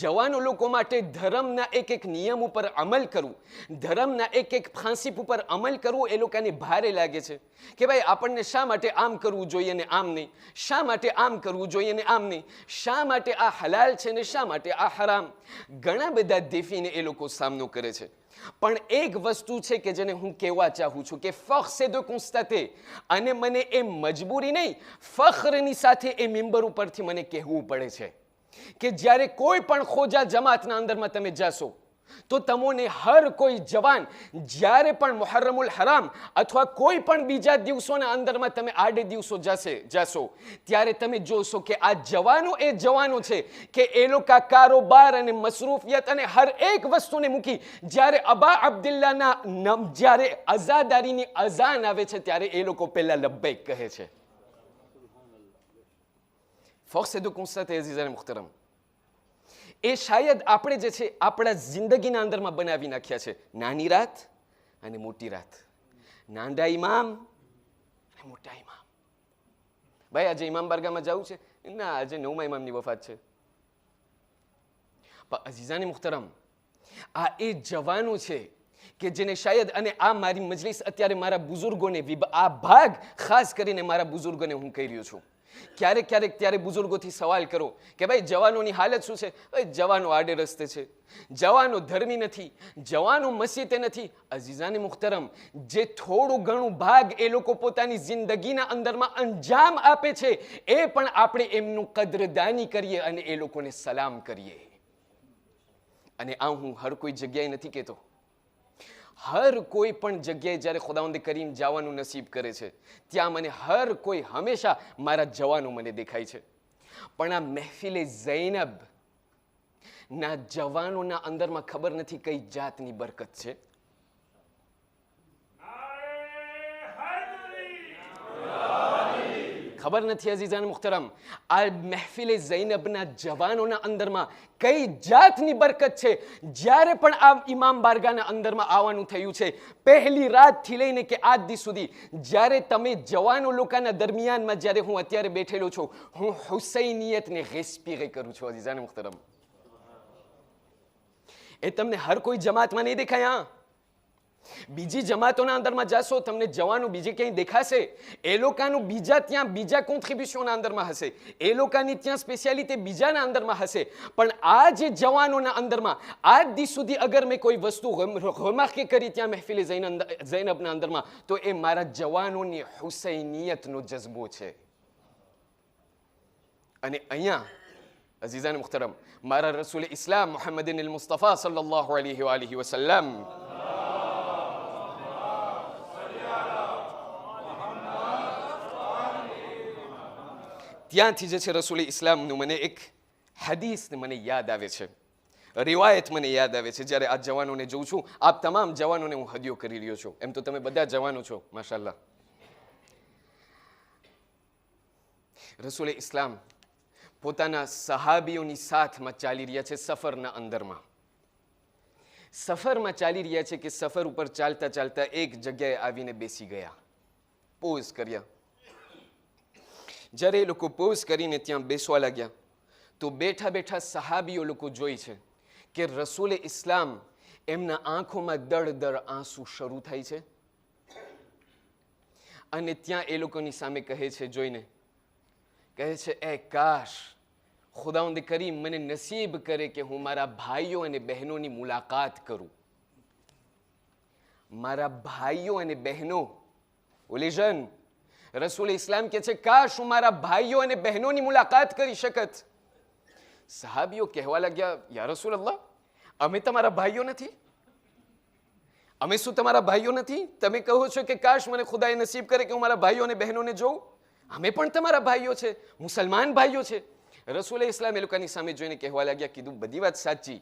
Speaker 2: જવાનો લોકો માટે ધર્મના એક એક નિયમ ઉપર અમલ કરવું, ધર્મના એક એક પ્રિન્સિપ ઉપર અમલ કરવું એ લોકોને ભારે લાગે છે કે ભાઈ આપણને શા માટે આમ કરવું જોઈએ ને આમ નહીં, શા માટે આમ કરવું જોઈએ ને આમ નહીં, શા માટે આ હલાલ છે ને શા માટે આ હરામ. ઘણા બધા દેફીને એ લોકો સામનો કરે છે. પણ એક વસ્તુ છે કે જેને હું કહેવા ચાહું છું કે ફખ્ર છે de constater, અને મને એ મજબૂરી નહીં, ફખ્રની સાથે એ મિંબર ઉપરથી મને કહેવું પડે છે કે જ્યારે કોઈ પણ ખોજા જમાતના અંદરમાં તમે જાશો તો તમને હર કોઈ જવાન જ્યારે પણ મુહર્રમુલ હરામ અથવા કોઈ પણ બીજા દિવસોના અંદરમાં તમે આડે દિવસો જાશો ત્યારે તમે જોશો કે આ જવાનો એ જવાનો છે કે એ લોકો કારોબાર અને મસરૂફિયત અને હર એક વસ્તુને મૂકી જ્યારે અબા અબ્દુલ્લાના જ્યારે આઝાદારીની અઝાન આવે છે ત્યારે એ લોકો પહેલા લબ્બૈક કહે છે. ફોક્સ de constater અઝીઝાને મુહતરમ, એ શાયદ આપણે જે છે આપણા જિંદગીના અંદરમાં બનાવી નાખ્યા છે નાની રાત અને મોટી રાત, નાના ઇમામ અને મોટા ઇમામ. ભાઈ આજે ઇમામ બારગાહમાં જવું છે? ના, આજે 9મા ઇમામની વફાત છે. પણ અઝીઝાને મુહતરમ, આ એ જવાનો છે કે જેને શાયદ, અને આ મારી મજલિસ અત્યારે મારા બુઝુર્ગોને, આ ભાગ ખાસ કરીને મારા બુઝુર્ગોને હું કહી રહ્યો છું. ક્યારેક ક્યારેક ત્યારે બુઝુર્ગોથી સવાલ કરો કે ભાઈ જવાનોની હાલત શું છે? જવાનો આડે રસ્તે છે, જવાનો ધર્મી નથી, જવાનો મસ્જિદે નથી. અઝીઝાને મુહતરમ, જે થોડું ઘણું ભાગ એ લોકો પોતાની જિંદગીના અંદરમાં અંજામ આપે છે એ પણ આપણે એમનું કદરદાની કરીએ અને એ લોકોને સલામ કરીએ. અને આ હું હર કોઈ જગ્યાએ નથી કહેતો, હર કોઈ પણ જગ્યાએ જ્યારે ખુદાવંદ કરીમ જવાનું નસીબ કરે છે ત્યાં મને હર કોઈ હંમેશા મારા જવાનો મને દેખાય છે. પણ આ મહેફિલે ઝૈનબ ના જવાનોના અંદરમાં ખબર નથી કઈ જાતની બરકત છે. ખબર નથી અઝીઝાન મુહતરમ, આ મહેફિલે ઝૈનબના જવાનોના અંદરમાં કઈ જાતની બરકત છે. જ્યારે પણ આ ઇમામ બારગાહના અંદરમાં આવવાનું થયું છે, પહેલી રાતથી લઈને કે આજ દી સુધી, જ્યારે તમે જવાનો લોકોના દરમિયાનમાં જ્યારે હું અત્યારે બેઠેલો છું, હું હુસૈનિયતને રેસ્પિરે કરું છું અઝીઝાન મુહતરમ. એ તમને હર કોઈ જમાતમાં નહીં દેખાય. બીજી જમાતોના અંદરમાં જાશો તમને જવાનો બીજે ક્યાંય દેખાશે, એ લોકોનું બીજા ત્યાં બીજા કોન્ટ્રીબ્યુશનના અંદરમાં હશે, એ લોકોની ત્યાં સ્પેશિયાલિટી બીજાના અંદરમાં હશે. પણ આ જે જવાનોના અંદરમાં આજ દી સુધી અગર મેં કોઈ વસ્તુ રમાકે કરી ત્યાં મહેફિલે ઝૈનબના અંદરમાં, તો એ મારા જવાનોની હુસૈનિયતનો જઝ્બો છે. અને અહીંયા અઝીઝાન મુહતરમ, મારા રસૂલ ઇસ્લામ મુહમ્મદિન અલ મુસ્તફા સલ્લલ્લાહુ અલૈહિ વસલ્લમ ત્યાંથી જે છે રસૂલ ઇસ્લામનું મને એક હદીસ મને યાદ આવે છે. રિવાયત મને યાદ આવે છે જ્યારે આ જવાનોને જોઉં છું. આપ તમામ જવાનોને હું હદિયો કરી રહ્યો છું. એમ તો તમે બધા જવાનો છો, માશાલ્લાહ. રસૂલે ઇસ્લામ પોતાના સહાબીઓની સાથમાં ચાલી રહ્યા છે સફરના અંદરમાં. સફરમાં ચાલી રહ્યા છે કે સફર ઉપર ચાલતા ચાલતા એક જગ્યાએ આવીને બેસી ગયા, પોઝ કર્યા. જ્યારે એ લોકો પોઝ કરીને ત્યાં બેસવા લાગ્યા તો બેઠા બેઠા સહાબીઓ લોકો જોઈ છે કે રસૂલે ઇસ્લામ એમના આંખોમાં દળ દળ આંસુ શરૂ થાય છે અને ત્યાં એ લોકોની સામે કહે છે, જોઈને કહે છે, એ કાશ ખુદાવંદ કરીમ મને નસીબ કરે કે હું મારા ભાઈઓ અને બહેનોની મુલાકાત કરું. મારા ભાઈઓ અને બહેનો, ઓલી જન રસૂલ ઇસ્લામ કહે છે, કાશ હું મારા ભાઈઓ અને બહેનોની મુલાકાત કરી શકત. સહાબીઓ કહેવા લાગ્યા, યા રસૂલ અલ્લાહ, અમે તમારા ભાઈઓ નથી? અમે શું તમારા ભાઈઓ નથી? તમે કહો છો કે કાશ મને ખુદાએ નસીબ કરે કે હું મારા ભાઈઓ અને બહેનોને જોઉં. અમે પણ તમારા ભાઈઓ છે, મુસલમાન ભાઈઓ છે. રસૂલે ઇસ્લામ એ લોકોની સામે જોઈને કહેવા લાગ્યા, કીધું બધી વાત સાચી,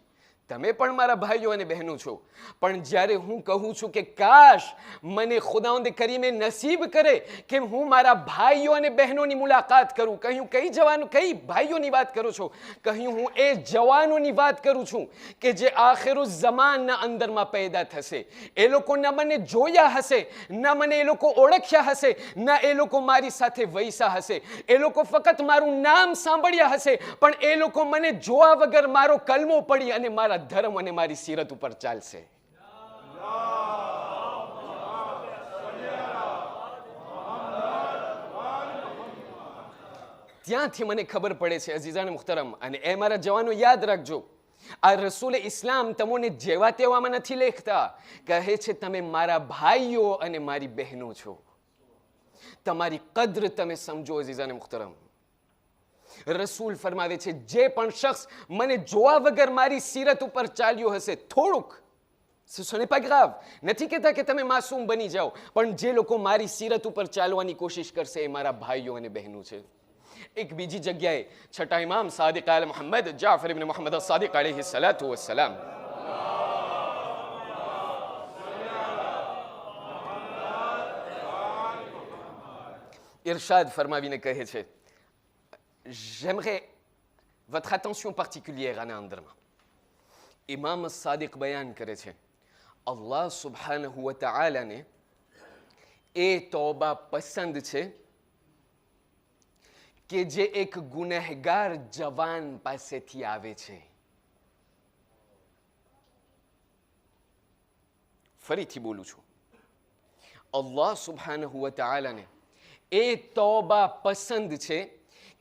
Speaker 2: તમે પણ મારા ભાઈઓ અને બહેનો છો, પણ જ્યારે હું કહું છું કે કાશ મને ખુદાવંદ કરીમે નસીબ કરે કે હું મારા ભાઈઓ અને બહેનોની મુલાકાત કરું. કહ્યું કઈ જવાનું, કઈ ભાઈઓની વાત કરો છો? કહ્યું હું એ જવાનોની વાત કરું છું કે જે આખિરુ ઝમાનના અંદરમાં પેદા થશે. એ લોકો ન મને જોયા હશે, ન મને એ લોકો ઓળખ્યા હશે, ન એ લોકો મારી સાથે વૈસા હશે. એ લોકો ફક્ત મારું નામ સાંભળ્યા હશે, પણ એ લોકો મને જોવા વગર મારો કલમો પડી અને મારા ધર્મ અને મારી સીરત ઉપર ચાલશે. ત્યાંથી મને ખબર પડે છે અઝીઝાન મુખ્તરમ, અને એ મારા જવાનો યાદ રાખજો, આ રસૂલ ઇસ્લામ તમને જેવા તેવામાં નથી લેખતા. કહે છે તમે મારા ભાઈઓ અને મારી બહેનો છો, તમારી કદ્ર તમે સમજો અઝીઝાન મુખ્તરમ. રસૂલ ફરમાવે છે, જે પણ શખ્સ મને જોવા વગર મારી સીરત ઉપર ચાલ્યો હશે, થોડુંક નથી કહેતા કે તમે માસૂમ બની જાઓ, પણ જે લોકો મારી સીરત ઉપર ચાલવાની કોશિશ કરશે એ મારા ભાઈઓ અને બહેનો છે. એક બીજી જગ્યાએ છઠ્ઠા ઇમામ સાદિક આલ મોહમ્મદ જાફર ઇબ્ન મોહમ્મદ સાદિક અલૈહિ સલાતુ વસ્સલામ ઇરશાદ ફરમાવીને કહે છે, j'aimerais votre attention particulière આના અંદરમાં. ઇમામ સાદિક બયાન કરે છે, અલ્લાહ સુબ્હાનહુ વ તઆલાને એ તૌબા પસંદ છે કે જે એક ગુનેહગાર જવાન પાસેથી આવે છે. ફરીથી બોલું છું, અલ્લાહ સુબ્હાનહુ વ તઆલાને એ તૌબા પસંદ છે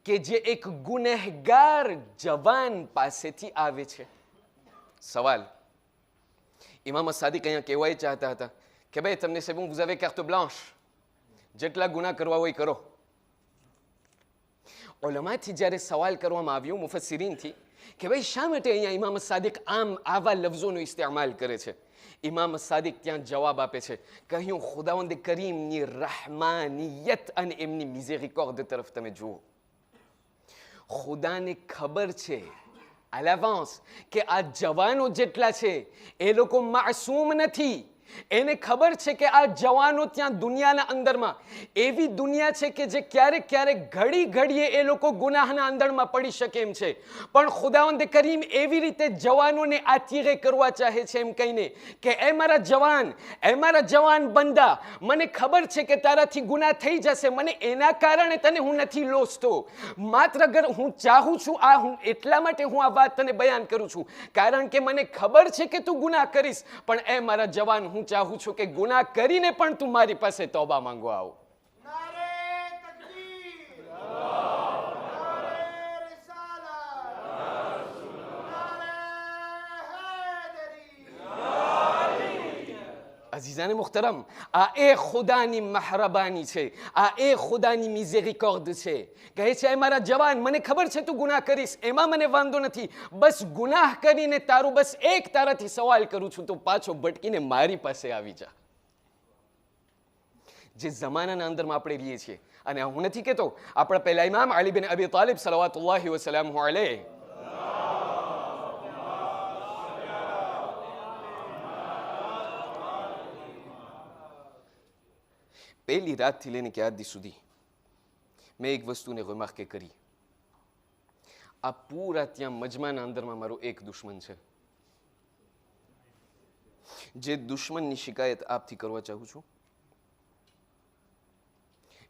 Speaker 2: કે જે એક ગુનેહગાર જવાન પાસેથી આવે છે. સવાલ, ઇમામ સાદિક અહીંયા કહેવા એ ચાહતા હતા કે ભાઈ તમને c'est bon, vous avez carte blanche, જેટલા ગુનાહ કરવા હોય કરો. ઉલમાથી જ્યારે સવાલ કરવામાં આવ્યો મુફસ્સિરીનથી કે ભાઈ શા માટે અહીંયા ઇમામ સાદિક આવા લફ્ઝોનો ઇસ્તેમાલ કરે છે, ઇમામ સાદિક ત્યાં જવાબ આપે છે, કહ્યું ખુદાવંદ કરીમની રહમાનિયત અને એમની મિઝેરિકોર્ડ તરફ તમે જુઓ. ખુદાને ખબર છે à l'avance કે આ જવાનો જેટલા છે એ લોકો માસૂમ નથી. એને ખબર છે કે આ જવાનો ત્યાં દુનિયાના અંદરમાં એવી દુનિયા છે કે જે ક્યારેક ક્યારેક ઘડી ઘડીએ એ લોકો ગુનાહના અંદરમાં પડી શકે એમ છે, પણ ખુદાવંદ કરીમ એવી રીતે જવાનોને આતીરે કરવા ચાહે છે એમ કહીને કે એ મારા જવાન બંદા, મને ખબર છે કે તારાથી ગુનાહ થઈ જશે, મને એના કારણે તને હું નથી લોસતો, માત્ર અગર હું ચાહું છું હું એટલા માટે હું આ વાત તને બયાન કરું છું, કારણ કે મને ખબર છે કે તું ગુનાહ કરીશ, પણ એ મારા જવાન હું ચાહું છું કે ગુનાહ કરીને પણ તું મારી પાસે તૌબા માંગવા આવ. અઝીઝાને મુખ્તરમ, આ એ ખુદાની મહેરબાની છે, આ એ ખુદાની મિઝેરિકોર્ડ છે. કહે છે, મારા જવાન, મને ખબર છે તું ગુનાહ કરીશ, એમાં મને વાંધો નથી, બસ ગુનાહ કરીને તારું બસ એક તારાથી સવાલ કરું છું, તો પાછો ભટકીને મારી પાસે આવી જા. જે જમાનાના અંદરમાં આપણે રહીએ છીએ, અને હું નથી કહેતો, આપણા પહેલા ઇમામ અલી બિન અબી તાલિબ સલવાતુલ્લાહિ વસલામુહુ અલૈહ પહેલી રાતથી લઈને કે આજ દી સુધી મેં એક વસ્તુને રિમાર્કે કરી, આ પૂરા ત્યાં મજમાના અંદરમાં મારો એક દુશ્મન છે. જે દુશ્મનની શિકાયત આપથી કરવા ચાહું છું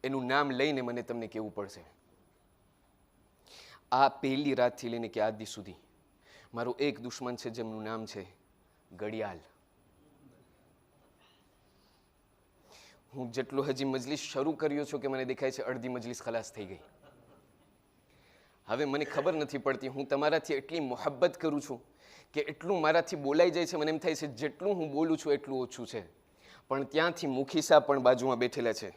Speaker 2: એનું નામ લઈને મને તમને કહેવું પડશે. આ પહેલી રાતથી લઈને કે આજ દી સુધી મારું એક દુશ્મન છે જેમનું નામ છે ઘડિયાળ. હું જેટલો હજી મજલિસ શરૂ કર્યો છું કે મને દેખાય છે અડધી મજલિસ ખલાસ થઈ ગઈ. હવે મને ખબર નથી પડતી, હું તમારાથી એટલી મોહબ્બત કરું છું કે એટલું મારાથી બોલાઈ જાય છે, મને એમ થાય છે જેટલું હું બોલું છું એટલું ઓછું છે. પણ ત્યાંથી મુખી સાહેબ પણ બાજુમાં બેઠેલા છે,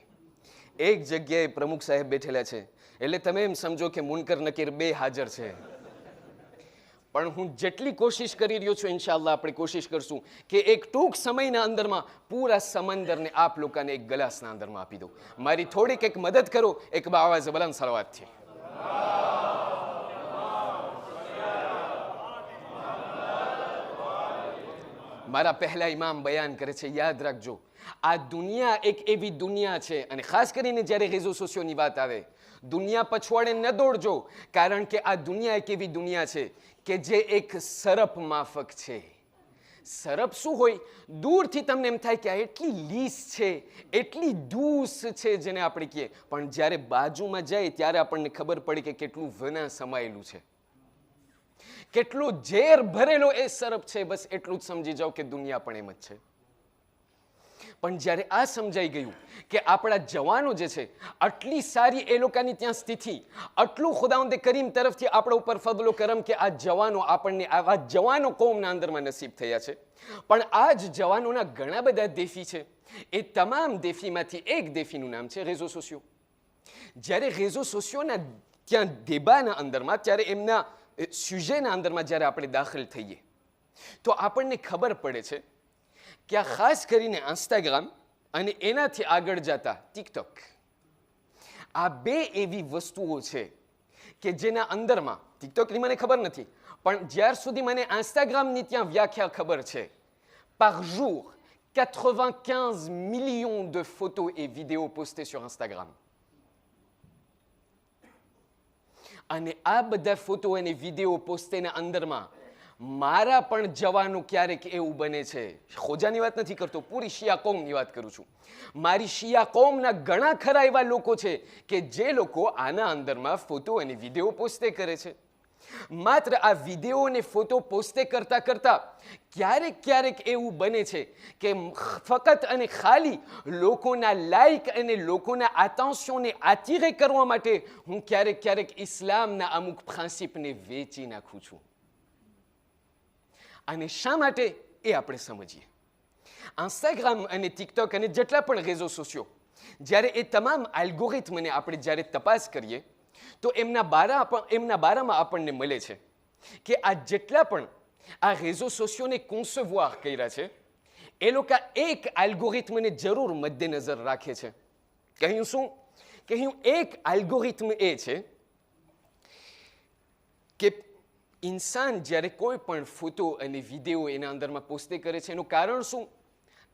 Speaker 2: એક જગ્યાએ પ્રમુખ સાહેબ બેઠેલા છે, એટલે તમે એમ સમજો કે મુનકર નકીર બે હાજર છે. પણ હું જેટલી કોશિશ કરી રહ્યો છું, ઇન્શાઅલ્લાહ આપણે કોશિશ કરશું કે એક ટૂંક સમયના અંદરમાં પૂરા સમંદરને આપ લોકોને એક ગ્લાસના અંદરમાં આપી દો. મારી થોડીક એક મદદ કરો એક બાવાઝ બલંદ સલાવાતથી. મારા પહેલા ઇમામ બયાન કરે છે, યાદ રાખજો આ દુનિયા એક એવી દુનિયા છે, અને ખાસ કરીને જ્યારે રેઝો સોશિયોની વાત આવે, દુનિયા પછવાડે ન દોડજો, કારણ કે આ દુનિયા એક એવી દુનિયા છે કે જે એક સરપ માફક છે. સરપ શું હોય? દૂરથી તમને એમ થાય કે આ એટલી લીસ છે, એટલી દૂસ છે જેને આપણે કહીએ, પણ જ્યારે બાજુમાં જાય ત્યારે આપણને ખબર પડે કે કેટલું વના સમાયેલું છે, કેટલો ઝેર ભરેલો એ સરપ છે. બસ એટલું જ સમજી જાઓ કે દુનિયા પણ એમ જ છે. પણ જ્યારે આ સમજાઈ ગયું કે આપણા જવાનો જે છે આટલી સારી એ લોકોની ત્યાં સ્થિતિ, આટલું ખુદાવંદે કરીમ તરફથી આપણા ઉપર ફضل કરમ કે આ જવાનો આપણને આવા જવાનો કોમના અંદરમાં નસીબ થયા છે. પણ આ જ જવાનોના ઘણા બધા દેફી છે. એ તમામ દેફીમાંથી એક દેફીનું નામ છે રેઝો સોશિયો. જ્યારે રેઝો સોશિયોના ત્યાં દેબાના અંદરમાં, ત્યારે એમના સ્યુજેના અંદરમાં જ્યારે આપણે દાખલ થઈએ તો આપણને ખબર પડે છે કે આ ખાસ કરીને ઇન્સ્ટાગ્રામ અને એનાથી આગળ જતા ટિકટોક, આ બે એવી વસ્તુઓ છે કે જેના અંદરમાં, ટિકટોકની મને ખબર નથી, પણ જ્યાર સુધી મને ઇન્સ્ટાગ્રામની ત્યાં વ્યાખ્યા ખબર છે, par jour 95 millions de photos et vidéos postées sur Instagram. અને આ બધા ફોટો અને વિડીયો પોસ્ટેના અંદરમાં મારા પણ જવાનું ક્યારેક એવું બને છે, ખોજાની વાત નથી કરતો, પૂરી શિયા કોમની વાત કરું છું. મારી શિયા કોમના ઘણા ખરા એવા લોકો છે કે જે લોકો આના અંદરમાં ફોટો અને વિડીયો પોસ્ટે કરે છે. માત્ર આ વિડીયો અને ફોટો પોસ્ટે કરતા કરતા ક્યારેક ક્યારેક એવું બને છે કે ફક્ત અને ખાલી લોકોના લાઈક અને લોકોના આતંશોને આતિરે કરવા માટે હું ક્યારેક ક્યારેક ઇસ્લામના અમુક પ્રિન્સિપને વેચી નાખું છું. અને શા માટે એ આપણે સમજીએ. ઇન્સ્ટાગ્રામ અને ટિકટોક અને જેટલા પણ રેઝો સોશિયો, જ્યારે એ તમામ એલ્ગોરિથમને આપણે જ્યારે તપાસ કરીએ તો એમના બારામાં આપણને મળે છે કે આ જેટલા પણ આ રેઝો સોશિયોને કોન્સેવોર કર્યા છે એ લોકો એક એલ્ગોરિથમને જરૂર મદ્દેનજર રાખે છે. કહ્યું શું? કહ્યું એક એલ્ગોરિથમ એ છે કે ઇન્સાન જ્યારે કોઈ પણ ફોટો અને વિડીયો એના અંદરમાં પોસ્ટે કરે છે, એનું કારણ શું?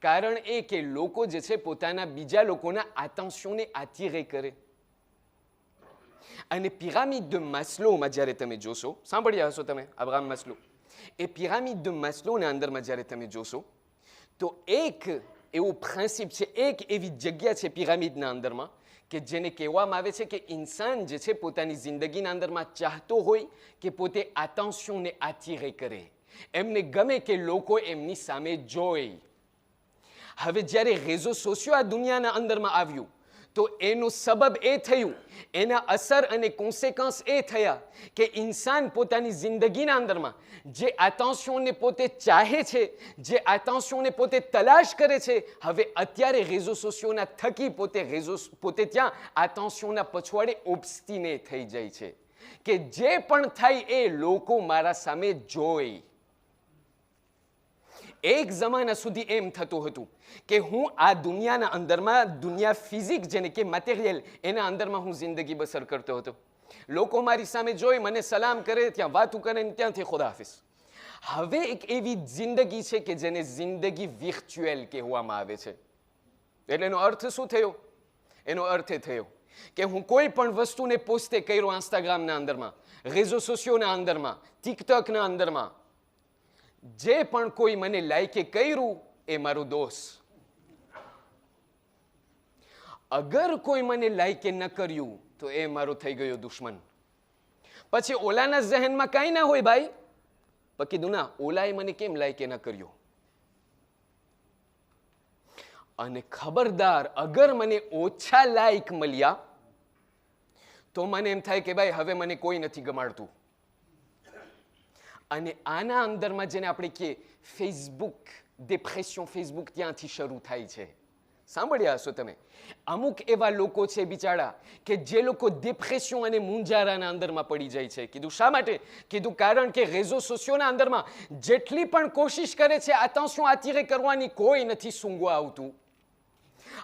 Speaker 2: કારણ એ કે લોકો જે છે પોતાના બીજા લોકોના આતંશોને આતિરે કરે. અને પિરામિડ દ માસ્લોમાં જ્યારે તમે જોશો, સાંભળ્યા હશો તમે અબ્રાહમ માસ્લો, એ પિરામિડ દ માસ્લોના અંદરમાં જ્યારે તમે જોશો તો એક એવું પ્રિન્સિપ છે, એક એવી જગ્યા છે પિરામિડના અંદરમાં કે જેને કહેવામાં આવે છે કે ઇન્સાન જે છે પોતાની જિંદગીના અંદરમાં ચાહતો હોય કે પોતે આતંશોને આતિરે કરે, એમને ગમે કે લોકો એમની સામે જોઈ. હવે જ્યારે રેઝો સોશિયો આ દુનિયાના અંદરમાં આવ્યું તો એનું સબબ એ થયું, એના અસર અને કોન્સિક્વન્સ એ થયા કે ઇન્સાન પોતાની જિંદગીના અંદરમાં જે આતંશોને પોતે ચાહે છે, જે આતંશોને પોતે તલાશ કરે છે, હવે અત્યારે રેઝો સોશિયોના થકી પોતે ત્યાં આતંશોના પછવાડે ઓબ્સ્ટિને થઈ જાય છે કે જે પણ થાય એ લોકો મારા સામે જોઈ. એક જમાના સુધી એમ થતું હતું કે હું આ દુનિયાના અંદરમાં, દુનિયા ફિઝિક જેને કે મટીરિયલ, એના અંદરમાં હું જિંદગી બસર કરતો હતો. લોકો મારી સામે જોઈ, મને સલામ કરે, ત્યાં વાતું કરે ને ત્યાંથી ખુદા હાફિઝ. હવે એક એવી જિંદગી છે કે જેને જિંદગી વિર્ચ્યુઅલ કહેવામાં આવે છે. એટલે એનો અર્થ શું થયો? એનો અર્થ એ થયો કે હું કોઈ પણ વસ્તુને પોસ્ટે કર્યો ઇન્સ્ટાગ્રામના અંદરમાં, રેઝો સોશિયોના અંદરમાં, ટિકટોકના અંદરમાં, જે પણ કોઈ મને લાઈકે કર્યું એ મારો દોસ્ત. અગર કોઈ મને લાઈકે ન કર્યું તો એ મારો થઈ ગયો દુશ્મન. પછી ઓલાના ઝહેનમાં કાંઈ ના હોય ભાઈ, પણ કીધું ના, ઓલાએ મને કેમ લાઈકે ન કર્યો. અને ખબરદાર, અગર મને ઓછા લાઈક મળ્યા તો મને એમ થાય કે ભાઈ હવે મને કોઈ નથી ગમાડતું. અને આના અંદરમાં જેને આપણે કહીએ ફેસબુક ડિપ્રેશન, ફેસબુક ત્યાંથી શરૂ થાય છે. સાંભળ્યા હશો તમે. અમુક એવા લોકો છે બિચારા કે જે લોકો ડિપ્રેશન અને મૂંઝારાના અંદરમાં પડી જાય છે. કીધું શા માટે? કીધું કારણ કે રેઝો સોશિયોના અંદરમાં જેટલી પણ કોશિશ કરે છે attention attirer કરવાની, કોઈ નથી સૂંઘવા આવતું.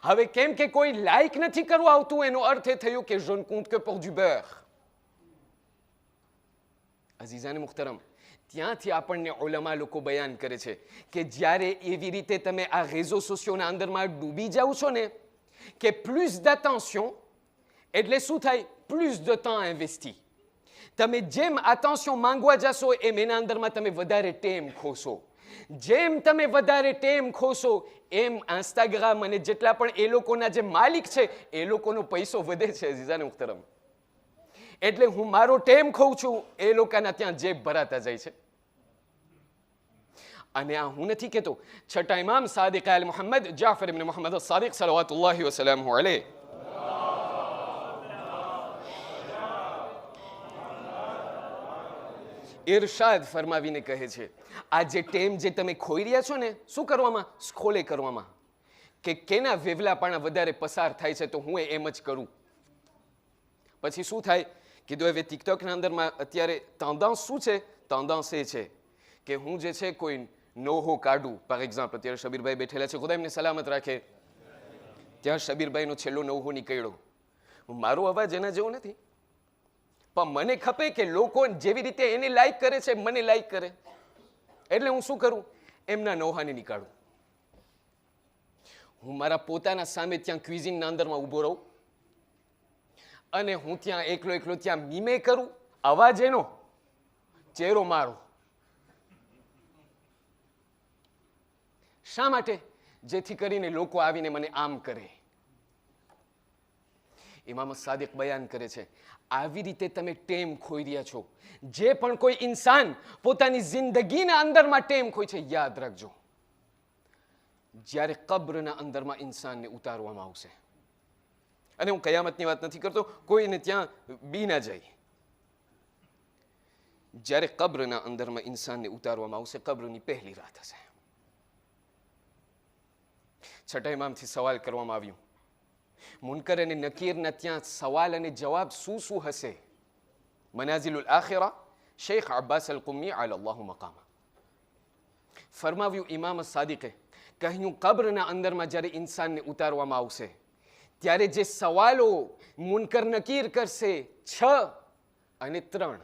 Speaker 2: હવે કેમ કે કોઈ લાઈક નથી કરવા આવતું, એનો અર્થ એ થયો કે je ne compte que pour du beurre. અઝીઝાને મુખ્તરમ, ત્યાંથી આપણને ઉલમા લોકો બયાન કરે છે કે જ્યારે એવી રીતે તમે આ રેઝો સોશિયોના અંદરમાં ડૂબી જાઓ છો ને, કે પ્લસ d'attention એટલે શું થાય? Plus de temps investi. તમે જેમ attention માંગવા જશો એમ એના અંદરમાં તમે વધારે ટેમ ખોશો. જેમ તમે વધારે ટેમ ખોશો એમ ઇન્સ્ટાગ્રામ અને જેટલા પણ એ લોકોના જે માલિક છે એ લોકોનો પૈસો વધે છે. અઝીઝાને મુખ્તરમ, એટલે હું મારો ટેમ ખોઉં છું, એ લોકોના ત્યાં જેબ ભરાતા જાય છે. અને આ હું નથી કહેતો, છઠ્ઠા ઇમામ સાદિક આલ મુહમ્મદ જાફર ઇબ્ન મુહમ્મદ સાદિક સલાવતુલ્લાહી વસલામહુ અલૈહ ઇરશાદ ફરમાવીને કહે છે, આ જે ટેમ જે તમે ખોઈ રહ્યા છો ને, શું કરવામાં? સ્ક્રોલે કરવામાં. કે કેના વેવલાપાણા વધારે પસાર થાય છે તો હું એમ જ કરું. પછી શું થાય? કીધું હવે ટિકટોકના અંદરમાં અત્યારે ટેન્ડન્સ શું છે? ટેન્ડન્સ એ છે કે હું જે છે કોઈ નોહો કાઢું. ફોર એક્ઝામ્પલ અત્યારે શબીરભાઈ બેઠેલા છે, ખુદા એમને સલામત રાખે. ત્યાં શબીરભાઈનો છેલ્લો નોહો નીકળ્યો. મારો અવાજ એના જેવો નથી, પણ મને ખપે કે લોકો જેવી રીતે એને લાઈક કરે છે મને લાઈક કરે. એટલે હું શું કરું? એમના નોહાને નીકાળું. હું મારા પોતાના સામે ત્યાં ક્વિઝિનના અંદરમાં ઊભો રહું અને હું ત્યાં એકલો એકલો ત્યાં મીમે કરું. અવાજ એનો, ચહેરો મારો. શા માટે? જેથી કરીને લોકો આવીને મને આમ કરે. ઇમામ સાદિક બયાન કરે છે, આવી રીતે તમે ટેમ ખોઈ રહ્યા છો. જે પણ કોઈ ઇન્સાન પોતાની જિંદગીના અંદરમાં ટેમ ખોઈ છે, યાદ રાખજો, જ્યારે કબ્રના અંદરમાં ઇન્સાનને ઉતારવામાં આવશે, અને હું કયામતની વાત નથી કરતો, કોઈને ત્યાં બી ના જાય, જ્યારે કબ્રના અંદરમાં ઇન્સાનને ઉતારવામાં આવશે, કબ્રની પહેલી રાત હશે. છઠ્ઠા ઇમામથી સવાલ કરવામાં આવ્યું, મુનકર અને નકીરના ત્યાં સવાલ અને જવાબ શું શું હશે? મનાઝિલુલ આખિરા, શેખ અબ્બાસ અલ કુમ્મી અલ્લાહુ મકામા. ફરમાવ્યું ઇમામ સાદિકે, કહ્યું કબ્રના અંદરમાં જ્યારે ઇન્સાનને ઉતારવામાં આવશે ત્યારે જે સવાલો મુનકર નકીર કરશે 6 અને 3.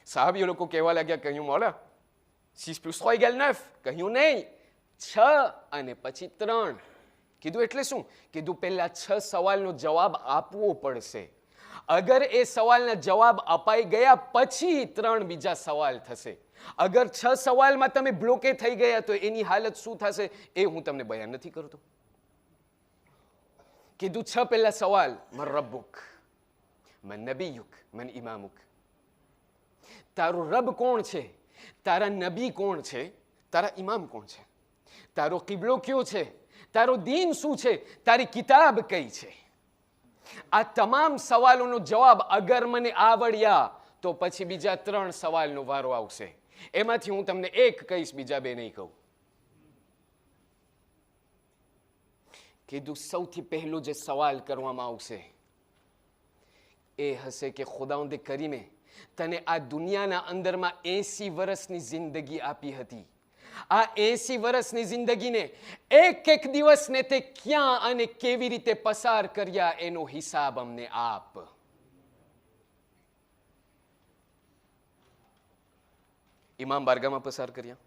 Speaker 2: સાહાબીઓ લોકો કહેવા લાગ્યા, કહ્યું મોલા 6 + 3 = 9. કહ્યું નહીં, 6 અને પછી 3. કીધું એટલે શું? કીધું પહેલા 6 સવાલનો જવાબ આપવો પડશે. અગર એ સવાલના જવાબ અપાઈ ગયા પછી 3 બીજા સવાલ થશે. અગર 6 સવાલમાં તમે બ્લોકે થઈ ગયા તો એની હાલત શું થશે એ હું તમને બયાન નથી કરતો. કીધું 6 પહેલા સવાલ, મન રબ્બુક, મન નબીયુક, મન ઇમામુક. તારો રબ કોણ છે? તારા નબી કોણ છે? તારા ઇમામ કોણ છે? તારો કિબલો કયો છે? તારો દીન શું છે? તારી કિતાબ કઈ છે? આ તમામ સવાલોનો જવાબ અગર મને આવડ્યા તો પછી બીજા 3 સવાલનો વારો આવશે. એમાંથી હું તમને એક કહીશ, બીજા 2 નહીં કહું. કીધું સૌથી પહેલો જે સવાલ કરવામાં આવશે એ હશે કે ખુદાવંદે કરીમે તને આ દુનિયાના અંદરમાં 80 વર્ષની જિંદગી આપી હતી. આ 80 વર્ષની જિંદગીને એક દિવસને તે ક્યાં અને કેવી રીતે પસાર કર્યા એનો હિસાબ અમને આપ. ઇમામ બારગામાં પસાર કર્યા,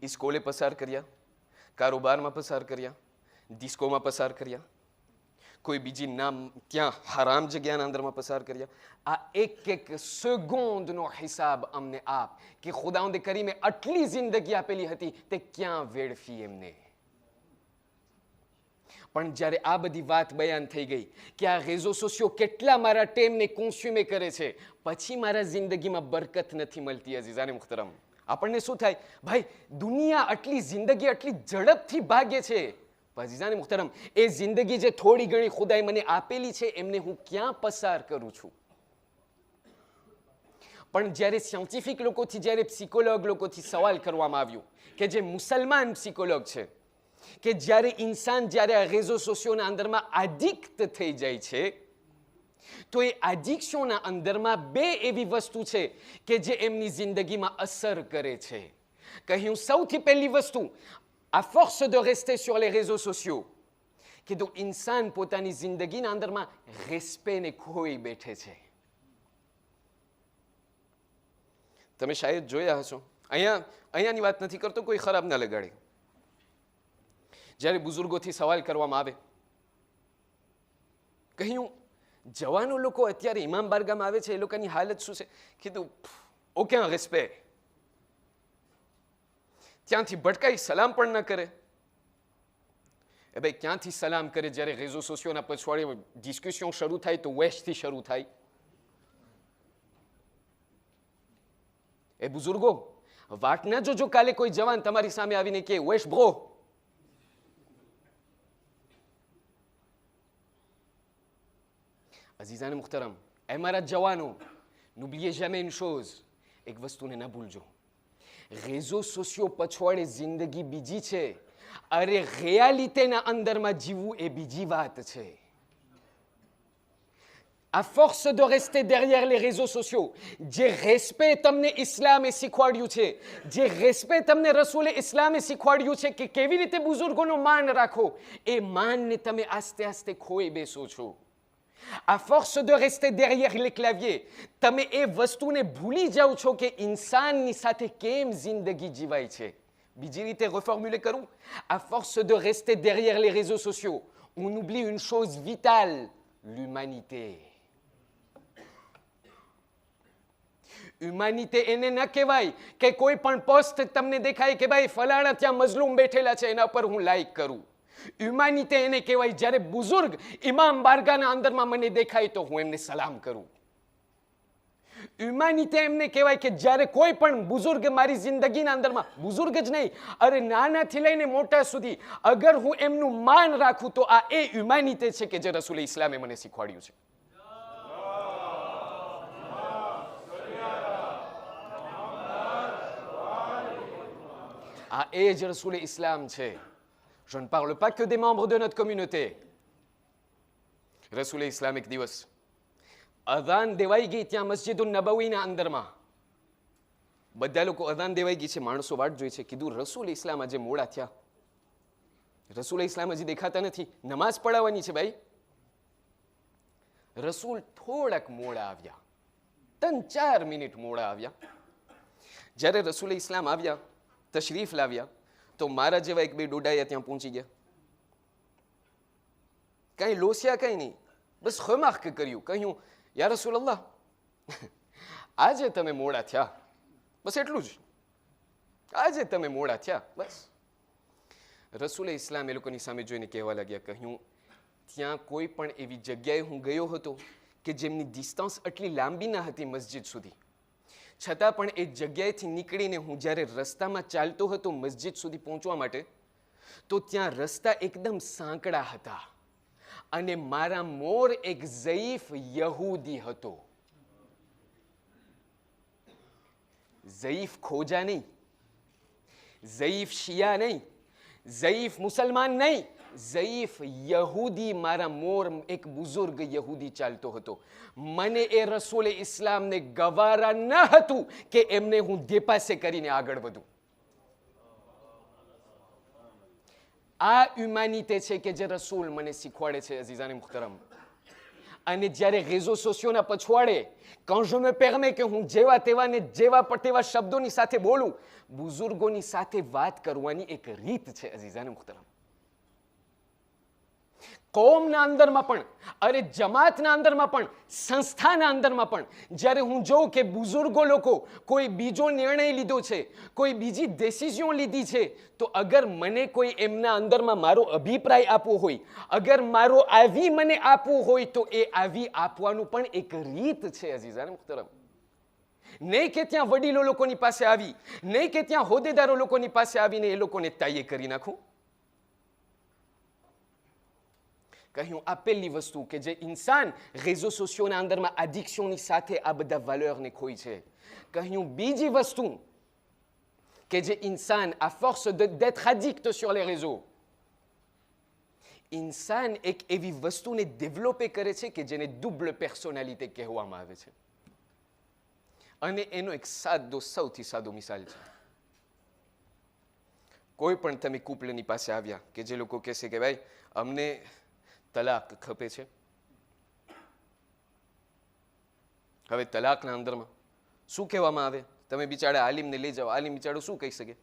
Speaker 2: ઇસ્કોલે પસાર કર્યા, કારોબારમાં પસાર કર્યા, ડિસ્કોમાં પસાર કર્યા, કોઈ બીજી નામ ત્યાં હરામ જગ્યાના અંદરમાં પસાર કર્યા. આ એક સેકન્ડનો હિસાબ અમને આપ કે ખુદાવંદે કરીમે આટલી જિંદગી આપેલી હતી તે ક્યાં વેડફી એમને. પણ જ્યારે આ બધી વાત બયાન થઈ ગઈ કે આ રેઝો સોશિયો કેટલા મારા ટેમને કોન્સ્યુમે કરે છે, પછી મારા જિંદગીમાં બરકત નથી મળતી. અઝીઝાને મુખ્તરમ, આપણને શું થાય, ભાઈ દુનિયા આટલી જિંદગી આટલી ઝડપથી ભાગે છે. અઝીઝાને મુખ્તરમ, એ જિંદગી જે થોડી ઘણી ખુદાએ મને આપેલી છે એમને હું ક્યાં પસાર કરું છું? પણ જ્યારે સાયન્ટિફિક લોકોથી, જ્યારે પ્સિકોલોગ લોકોથી સવાલ કરવામાં આવ્યો કે જે મુસલમાન પ્સિકોલોગ છે, કે જ્યારે ઇન્સાન જ્યારે આ રેઝો સોશિયોના અંદરમાં એડિક્ટ થઈ જાય છે તો એ એડિક્શનના અંદરમાં બે એવી વસ્તુ છે કે જે એમની જિંદગીમાં અસર કરે છે. કહ્યું સૌથી પહેલી વસ્તુ, à force de rester sur les réseaux sociaux, કીધું ઇન્સાન પોતાની જિંદગીના અંદરમાં રેસ્પેને ખોઈ બેઠે છે. તમે શાયદ જોયા હશો, અહીંયાની વાત નથી કરતો, કોઈ ખરાબ ના લગાડે. જ્યારે બુઝુર્ગોથી સવાલ કરવામાં આવે, કહ્યું જવાનો લોકો અત્યારે ઇમામ બારગામાં આવે છે, એ લોકોની હાલત શું છે? કીધું ઓકે રેસ્પે, ત્યાંથી ભટકાઈ સલામ પણ ન કરે. એ ભાઈ ક્યાંથી સલામ કરે? જ્યારે રેઝો સોશિયોના પછવાડે ડિસ્કશન શરૂ થાય તો વેસ્ટથી શરૂ થાય. એ બુઝુર્ગો વાટ ના જોજો, કાલે કોઈ જવાન તમારી સામે આવીને કે વેશ બ્રો. અઝીઝાને મુખ્તરમ, એ મારા જવાનો, n'oubliez jamais une chose, એક વસ્તુને ન ભૂલજો, રેઝો સોશિયો પછવાડે જિંદગી બીજી છે, અરે રિયાલિટીના અંદરમાં જીવવું એ બીજી વાત છે. À force de rester derrière les réseaux sociaux, જે રેસ્પેક્ટ તમને ઇસ્લામે શીખવાડ્યું છે, જે રેસ્પેક્ટ તમને રસૂલે ઇસ્લામે શીખવાડ્યું છે કે કેવી રીતે બુઝુર્ગોનો માન રાખો, એ માનને તમે આસ્તે આસ્તે ખોઈ બેસો છો. À force de rester derrière les claviers, તમે એ વસ્તુને ભૂલી જાઓ છો કે ઇન્સાનની સાથે કેમ જિંદગી જીવાય છે. બીજી રીતે reformuler કરું, à force de rester derrière les réseaux sociaux, on oublie une chose vitale, l'humanité. Humanity એને ન કહેવાય કે કોઈ પણ પોસ્ટ તમને દેખાય કે ભાઈ ફલાણા ત્યાં મઝલૂમ બેઠેલા છે એના પર હું લાઈક કરું. હ્યુમાનિટી એને કહેવાય જ્યારે બુઝુર્ગ ઇમામ બારગાના અંદરમાં મને દેખાય તો હું એમને સલામ કરું. હ્યુમાનિટી એમને કહેવાય કે જ્યારે કોઈ પણ બુઝુર્ગ મારી જિંદગીના અંદરમાં, બુઝુર્ગ જ નહીં, અરે નાનાથી લઈને મોટા સુધી, અગર હું એમનું માન રાખું તો આ એ હ્યુમાનિટી છે કે જે રસૂલે ઇસ્લામે મને શીખવાડ્યું છે. આ એ જ રસૂલે ઇસ્લામ છે. Je ne parle pas que des membres de notre communauté. રસૂલે ઇસ્લામ એક દિવસ અઝાન દેવાઈ ગઈ ત્યાં મસ્જિદુન નબવીના અંદરમાં, બધા લોકો અઝાન દેવાઈ ગઈ છે, માણસો વાટ જોઈ છે. કીધું રસૂલે ઇસ્લામ આજે મોડા થયા, રસૂલે ઇસ્લામ હજી દેખાતા નથી, નમાઝ પઢાવવાની છે ભાઈ. રસૂલ થોડાક મોડા આવ્યા, 3-4 મિનિટ મોડા આવ્યા. જ્યારે રસૂલે ઇસ્લામ આવ્યા, તશરીફ લાવ્યા, તો મારા જેવા એક બે ડોડાયા ત્યાં પહોંચી ગયા. કઈ લોસ્યા કઈ નહીં, બસ ખમાખ કર્યું, કહ્યું યા રસૂલલ્લાહ આજે તમે મોડા થયા, બસ એટલું જ, આજે તમે મોડા થયા બસ. રસૂલે ઇસ્લામ એ લોકોની સામે જોઈને કહેવા લાગ્યા, કહ્યું ત્યાં કોઈ પણ એવી જગ્યાએ હું ગયો હતો કે જેમની ડિસ્ટન્સ આટલી લાંબી ના હતી મસ્જિદ સુધી, છતાં પણ એ જગ્યાએથી નીકળીને હું જ્યારે રસ્તામાં ચાલતો હતો મસ્જિદ સુધી પહોંચવા માટે, તો ત્યાં રસ્તા એકદમ સાંકડા હતા અને મારા મોર એક ઝઈફ યહૂદી હતો. ઝઈફ ખોજા નહીં, ઝઈફ શિયા નહીં, ઝઈફ મુસલમાન નહીં, ઝઈફ યહૂદી મારા મોર એક બુઝુર્ગ યહૂદી ચાલતો હતો. મને એ રસૂલે ઇસ્લામને ગવારા ન હતું કે એમને હું દેપાસે કરીને આગળ વધું. આ હ્યુમાનિટી છે કે જે રસૂલ મને શીખવાડે છે અઝીઝાને મુખ્તરમ. અને જ્યારે રેઝો સોશિયોના પછવાડે quand je me permets કે હું જેવા તેવાને જેવા પણ તેવા શબ્દોની સાથે બોલું, બુઝુર્ગોની સાથે વાત કરવાની એક રીત છે અઝીઝાને મુખ્તરમ. કોમના અંદરમાં પણ, અરે જમાતના અંદરમાં પણ, સંસ્થાના અંદરમાં પણ જ્યારે હું જોઉં કે બુઝુર્ગો લોકો કોઈ બીજો નિર્ણય લીધો છે, કોઈ બીજી ડિસિઝન લીધી છે, તો અગર મને કોઈ એમના અંદરમાં મારો અભિપ્રાય આપવો હોય, અગર મારો આવી મને આપવું હોય, તો એ આવી આપવાનું પણ એક રીત છે અઝીઝાન મુહતરમ. નહીં કે ત્યાં વડીલો લોકોની પાસે આવી, નહીં કે ત્યાં હોદ્દેદારો લોકોની પાસે આવીને એ લોકોને તાઈએ કરી નાખું. કહ્યું આ પહેલી વસ્તુ કે જે ઇન્સાન રેઝો સોશિયોના અંદરમાં એડિક્શનની સાથે આ બધા વેલ્યુને ખોઈ છે. કહ્યું બીજી વસ્તુ કે જે ઇન્સાન à force d'être addict sur les réseaux, ઇન્સાન એક એવી વસ્તુને ડેવલપે કરે છે કે જેને ડબલ પર્સનાલિટી કહેવામાં આવે છે. અને એનો એક સૌથી સાદો મિસાલ છે. કોઈ પણ તમે કુપલની પાસે આવ્યા કે જે લોકો કહેશે કે ભાઈ અમને તલાક ખપે છે. હવે તલાકના અંદરમાં શું કહેવામાં આવે? તમે બિચારા આલિમને લઈ જાઓ, આલિમ બિચારો શું કહી શકે?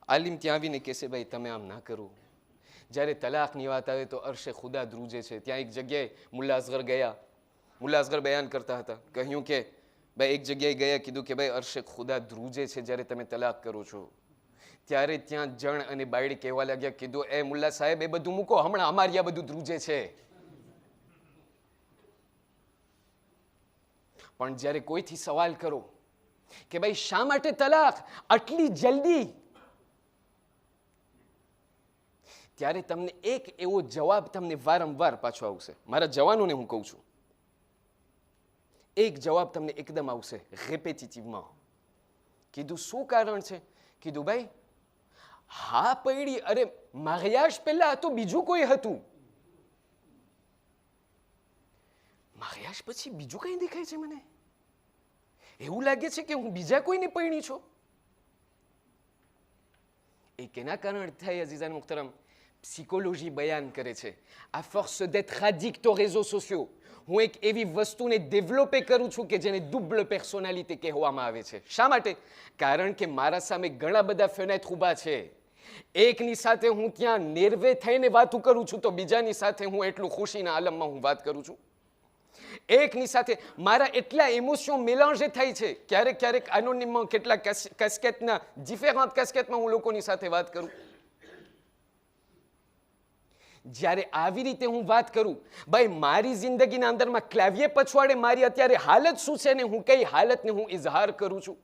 Speaker 2: આલિમ ત્યાં આવીને કહેશે ભાઈ તમે આમ ના કરો. જ્યારે તલાકની વાત આવે તો અરશે ખુદા ધ્રુજે છે. ત્યાં એક જગ્યાએ મુલ્લા અસગર ગયા, મુલ્લા અસગર બયાન કરતા હતા. કહ્યું કે ભાઈ એક જગ્યાએ ગયા, કીધું કે ભાઈ અરશે ખુદા ધ્રુજે છે જ્યારે તમે તલાક કરો છો. ત્યારે ત્યાં જણ અને બાયડી કહેવા લાગ્યા, કીધું એ મુલ્લા સાહેબ એ બધું મૂકો, હમણાં અમારી આ બધું ધ્રુજે છે. પણ જ્યારે કોઈથી સવાલ કરો કે ભાઈ શા માટે તલાક આટલી જલ્દી, ત્યારે તમને એક એવો જવાબ તમને વારંવાર પાછો આવશે. મારા જવાનોને હું કહું છું, એક જવાબ તમને એકદમ આવશે રેપેટિટિવમાં. કીધું શું કારણ છે? કીધું ભાઈ હા પૈડી, અરે મારિયાજ પહેલા તો બીજું કોઈ હતું, મારિયાજ પછી બીજું કઈ દેખાય છે મને, એવું લાગે છે કે હું બીજા કોઈને પૈણી છું. એ કેના કારણે થાય અઝીઝાન મુહતરમ? psychologie બયાન કરે છે à force d'être addict aux réseaux sociaux, હું એક એવી વસ્તુને ડેવલપે કરું છું કે જેને ડબલ પર્સનાલિટી કહેવામાં આવે છે. શા માટે? કારણ કે મારા સામે ઘણા બધા ફેનેત ઊભા છે. એકની સાથે હું ત્યાં નિર્વે થઈને વાતું કરું છું તો બીજાની સાથે હું એટલું ખુશીના આલમમાં હું વાત કરું છું. એકની સાથે મારા એટલા ઇમોશન મેલાંજે થાય છે, ક્યારેક ક્યારેક એનોનિમમાં કેટલા કેસ્કેટના ડિફરન્ટ કેસ્કેટમાં હું લોકોની સાથે વાત કરું. જ્યારે આવી રીતે હું વાત કરું, ભાઈ મારી જિંદગીના અંદરમાં ક્લાવિયે પછવાડે મારી અત્યારે હાલત શું છે ને હું કઈ હાલતને હું ઇઝહાર કરું છું.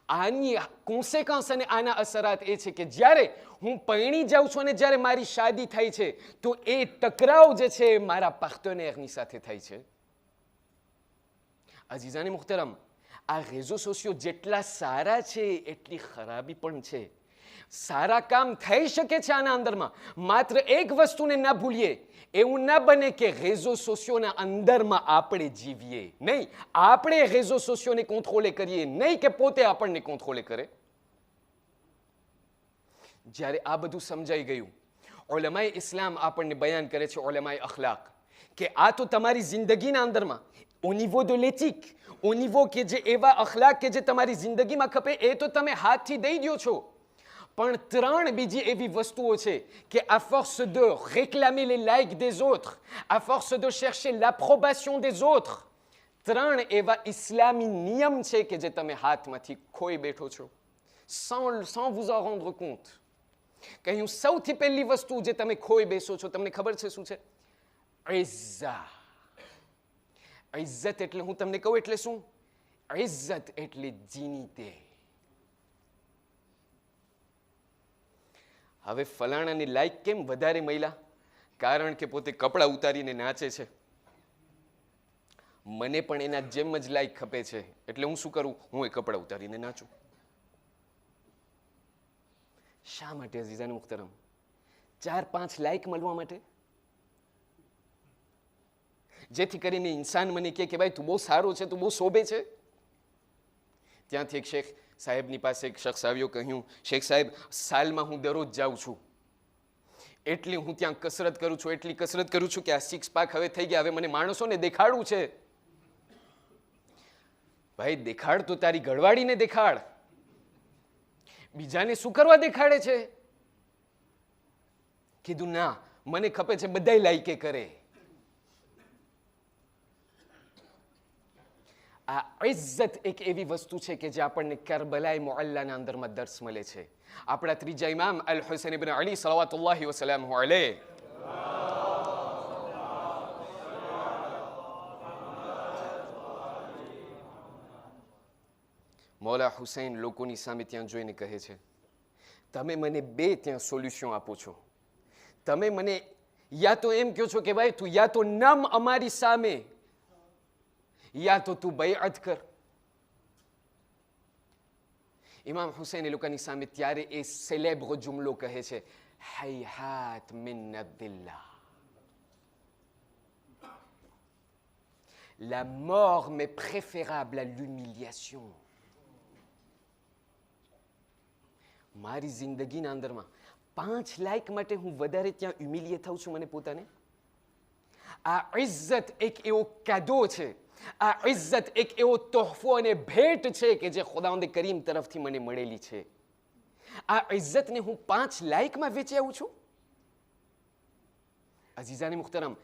Speaker 2: આની કોન્સિક્વન્સ અને આના અસરાત એ છે કે જ્યારે હું પરણી જાઉં છું અને જ્યારે મારી શાદી થાય છે તો એ ટકરાવ જે છે મારા પાર્ટનરની સાથે થાય છે. અઝીઝાને મુહતરમ, આ રેઝો સોશિયો જેટલા સારા છે એટલી ખરાબી પણ છે. સારા કામ થઈ શકે છે આના અંદરમાં, માત્ર એક વસ્તુને ના ભૂલીએ, એવું ના બને કે રેઝો સોશિયોના અંદરમાં આપણે જીવીએ નહીં, આપણે રેઝો સોશિયોને કંટ્રોલે કરીએ નહીં કે પોતે આપણને કંટ્રોલે કરે. જ્યારે આ બધું સમજાઈ ગયું, ઉલમાએ ઇસ્લામ આપણને બયાન કરે છે, ઉલમાએ અખલાક, કે આ તો તમારી જિંદગીના અંદરમાં au niveau de l'éthique, au niveau કે જે એવા અખલાક કે જે તમારી જિંદગીમાં ખપે એ તો તમે હાથથી દઈ દો છો. પણ ત્રણ બીજી એવી વસ્તુઓ છે કે à force de réclamer les likes des autres, à force de chercher l'approbation des autres, ત્રણ એવા ઇસ્લામી નિયમ છે કે જે તમે હાથમાંથી ખોઈ બેઠો છો sans vous en rendre compte. કહ્યું સૌથી પહેલી વસ્તુ જે તમે ખોઈ બેસો છો તમને ખબર છે શું છે? ઇઝ્ઝત. ઇઝ્ઝત એટલે હું તમને કહું એટલે શું? ઇઝ્ઝત એટલે જીનીતે. હવે ફલાણાની લાઈક કેમ વધારે મહિલા? કારણ કે પોતે કપડાં ઉતારીને નાચે છે, મને પણ એના જેમ જ લાઈક ખપે છે, એટલે હું શું કરું? હું એ કપડાં ઉતારીને નાચું. શા માટે અઝીઝાન મુહતરમ? 4-5 લાઈક મળવા માટે? જેથી કરીને ઇન્સાન મને કહે કે ભાઈ તું બહુ સારો છે, તું બહુ શોભે છે. ત્યાંથી એક શેખ સાહેબની પાસે એક શખ્સ આવ્યો, કહ્યું શેખ સાહેબ સાલમાં હું દરરોજ જાઉં છું, એટલી હું ત્યાં કસરત કરું છું, એટલી કસરત કરું છું કે આ 6 પાક હવે થઈ ગયા, હવે મને માણસોને દેખાડવું છે. ભાઈ દેખાડ તો તારી ઘરવાળીને દેખાડ, બીજાને શું કરવા દેખાડે છે? કીધું ના, મને ખપે છે બધાય લાઈકે કરે. આ ઇજ્જત એક એવી વસ્તુ છે કે જે આપણને કરબલાઈ મુઅલ્લાના અંદરમાં દર્શ મળે છે. આપણા ત્રીજા ઇમામ અલ હુસૈન ઇબ્ન અલી સલાવતુલ્લાહિ વસલામહુ અલૈહ મૌલા હુસૈન લોકોની સામે ત્યાં જોઈને કહે છે, તમે મને બે ત્યાં સોલ્યુશન આપો છો. તમે મને યા તો એમ કહો છો કે ભાઈ તું યા તો નમ અમારી સામે, યા તો તું બૈઅત કર. ઇમામ હુસૈન એ લોકોની સામે ત્યારે એ સેલેબ્ર જુમલો કહે છે, હૈહાત min અદ્દિલ્લા, la mort m'est préférable à l'humiliation. મારી જિંદગીના અંદરમાં 5 લાખ માટે હું વધારે ત્યાં હ્યુમિલિએટ થાઉં છું મને પોતાને. આ ઇજ્જત એક એવો કાદો છે, આ ઇજ્જત એક એવો તોહફો અને ભેટ છે કે જે ખુદાવંદ કરીમ તરફથી મને મળેલી છે. આ ઇજ્જતને હું 5 લાખમાં વેચી આવું છું. અઝીઝાને મુખ્તરમ,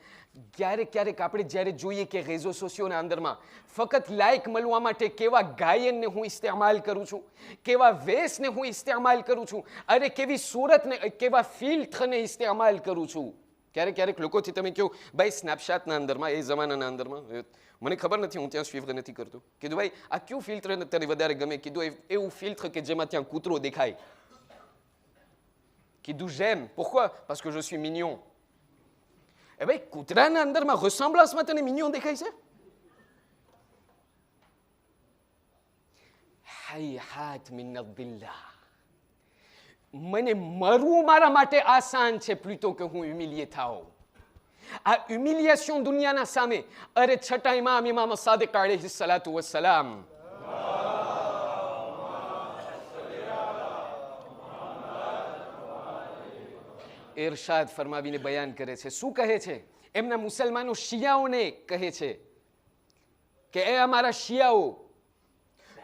Speaker 2: ક્યારેક આપણે જ્યારે જોઈએ કે રેઝો સોશિયોના અંદરમાં ફક્ત લાઇક મળવા માટે કેવા ગાયનને હું ઇસ્તેમાલ કરું છું, કેવા વેશને હું ઇસ્તેમાલ કરું છું, અરે કેવી સુરતને, કેવા ફિલ્ટરને ઇસ્તેમાલ કરું છું. ક્યારેક લોકોથી તમે કહો ભાઈ સ્નેપશોટના અંદરમાં, એ જમાનાના અંદરમાં, મને ખબર નથી, હું ત્યાં સ્વીફ્ટ નથી કરતો, કીધું ભાઈ આ કયું ફિલ્ટર તને વધારે ગમે? કીધું એવું ફિલ્ટર કે જેમાં ત્યાં કૂતરો દેખાય. કીધું j'aime. Pourquoi? Parce que je suis mignon. એ ભાઈ કૂતરાના અંદરમાં ressemblance તને મિનિયોન દેખાય છે? હૈહાત મિન અદ્દિલ્લા, મને મરવું મારા માટે આસાન છે પ્લુતો કે હું હ્યુમિલિએટ થાઉં. આ હ્યુમિલિએશન દુનિયાના સામે, અરે છઠ્ઠા ઇમામ ઇમામ સાદિક અલૈહિ સલાતુ વસ્સલામ ઇરશાદ ફરમાવીને બયાન કરે છે. શું કહે છે? એમના મુસલમાનો શિયાઓને કહે છે કે એ અમારા શિયાઓ,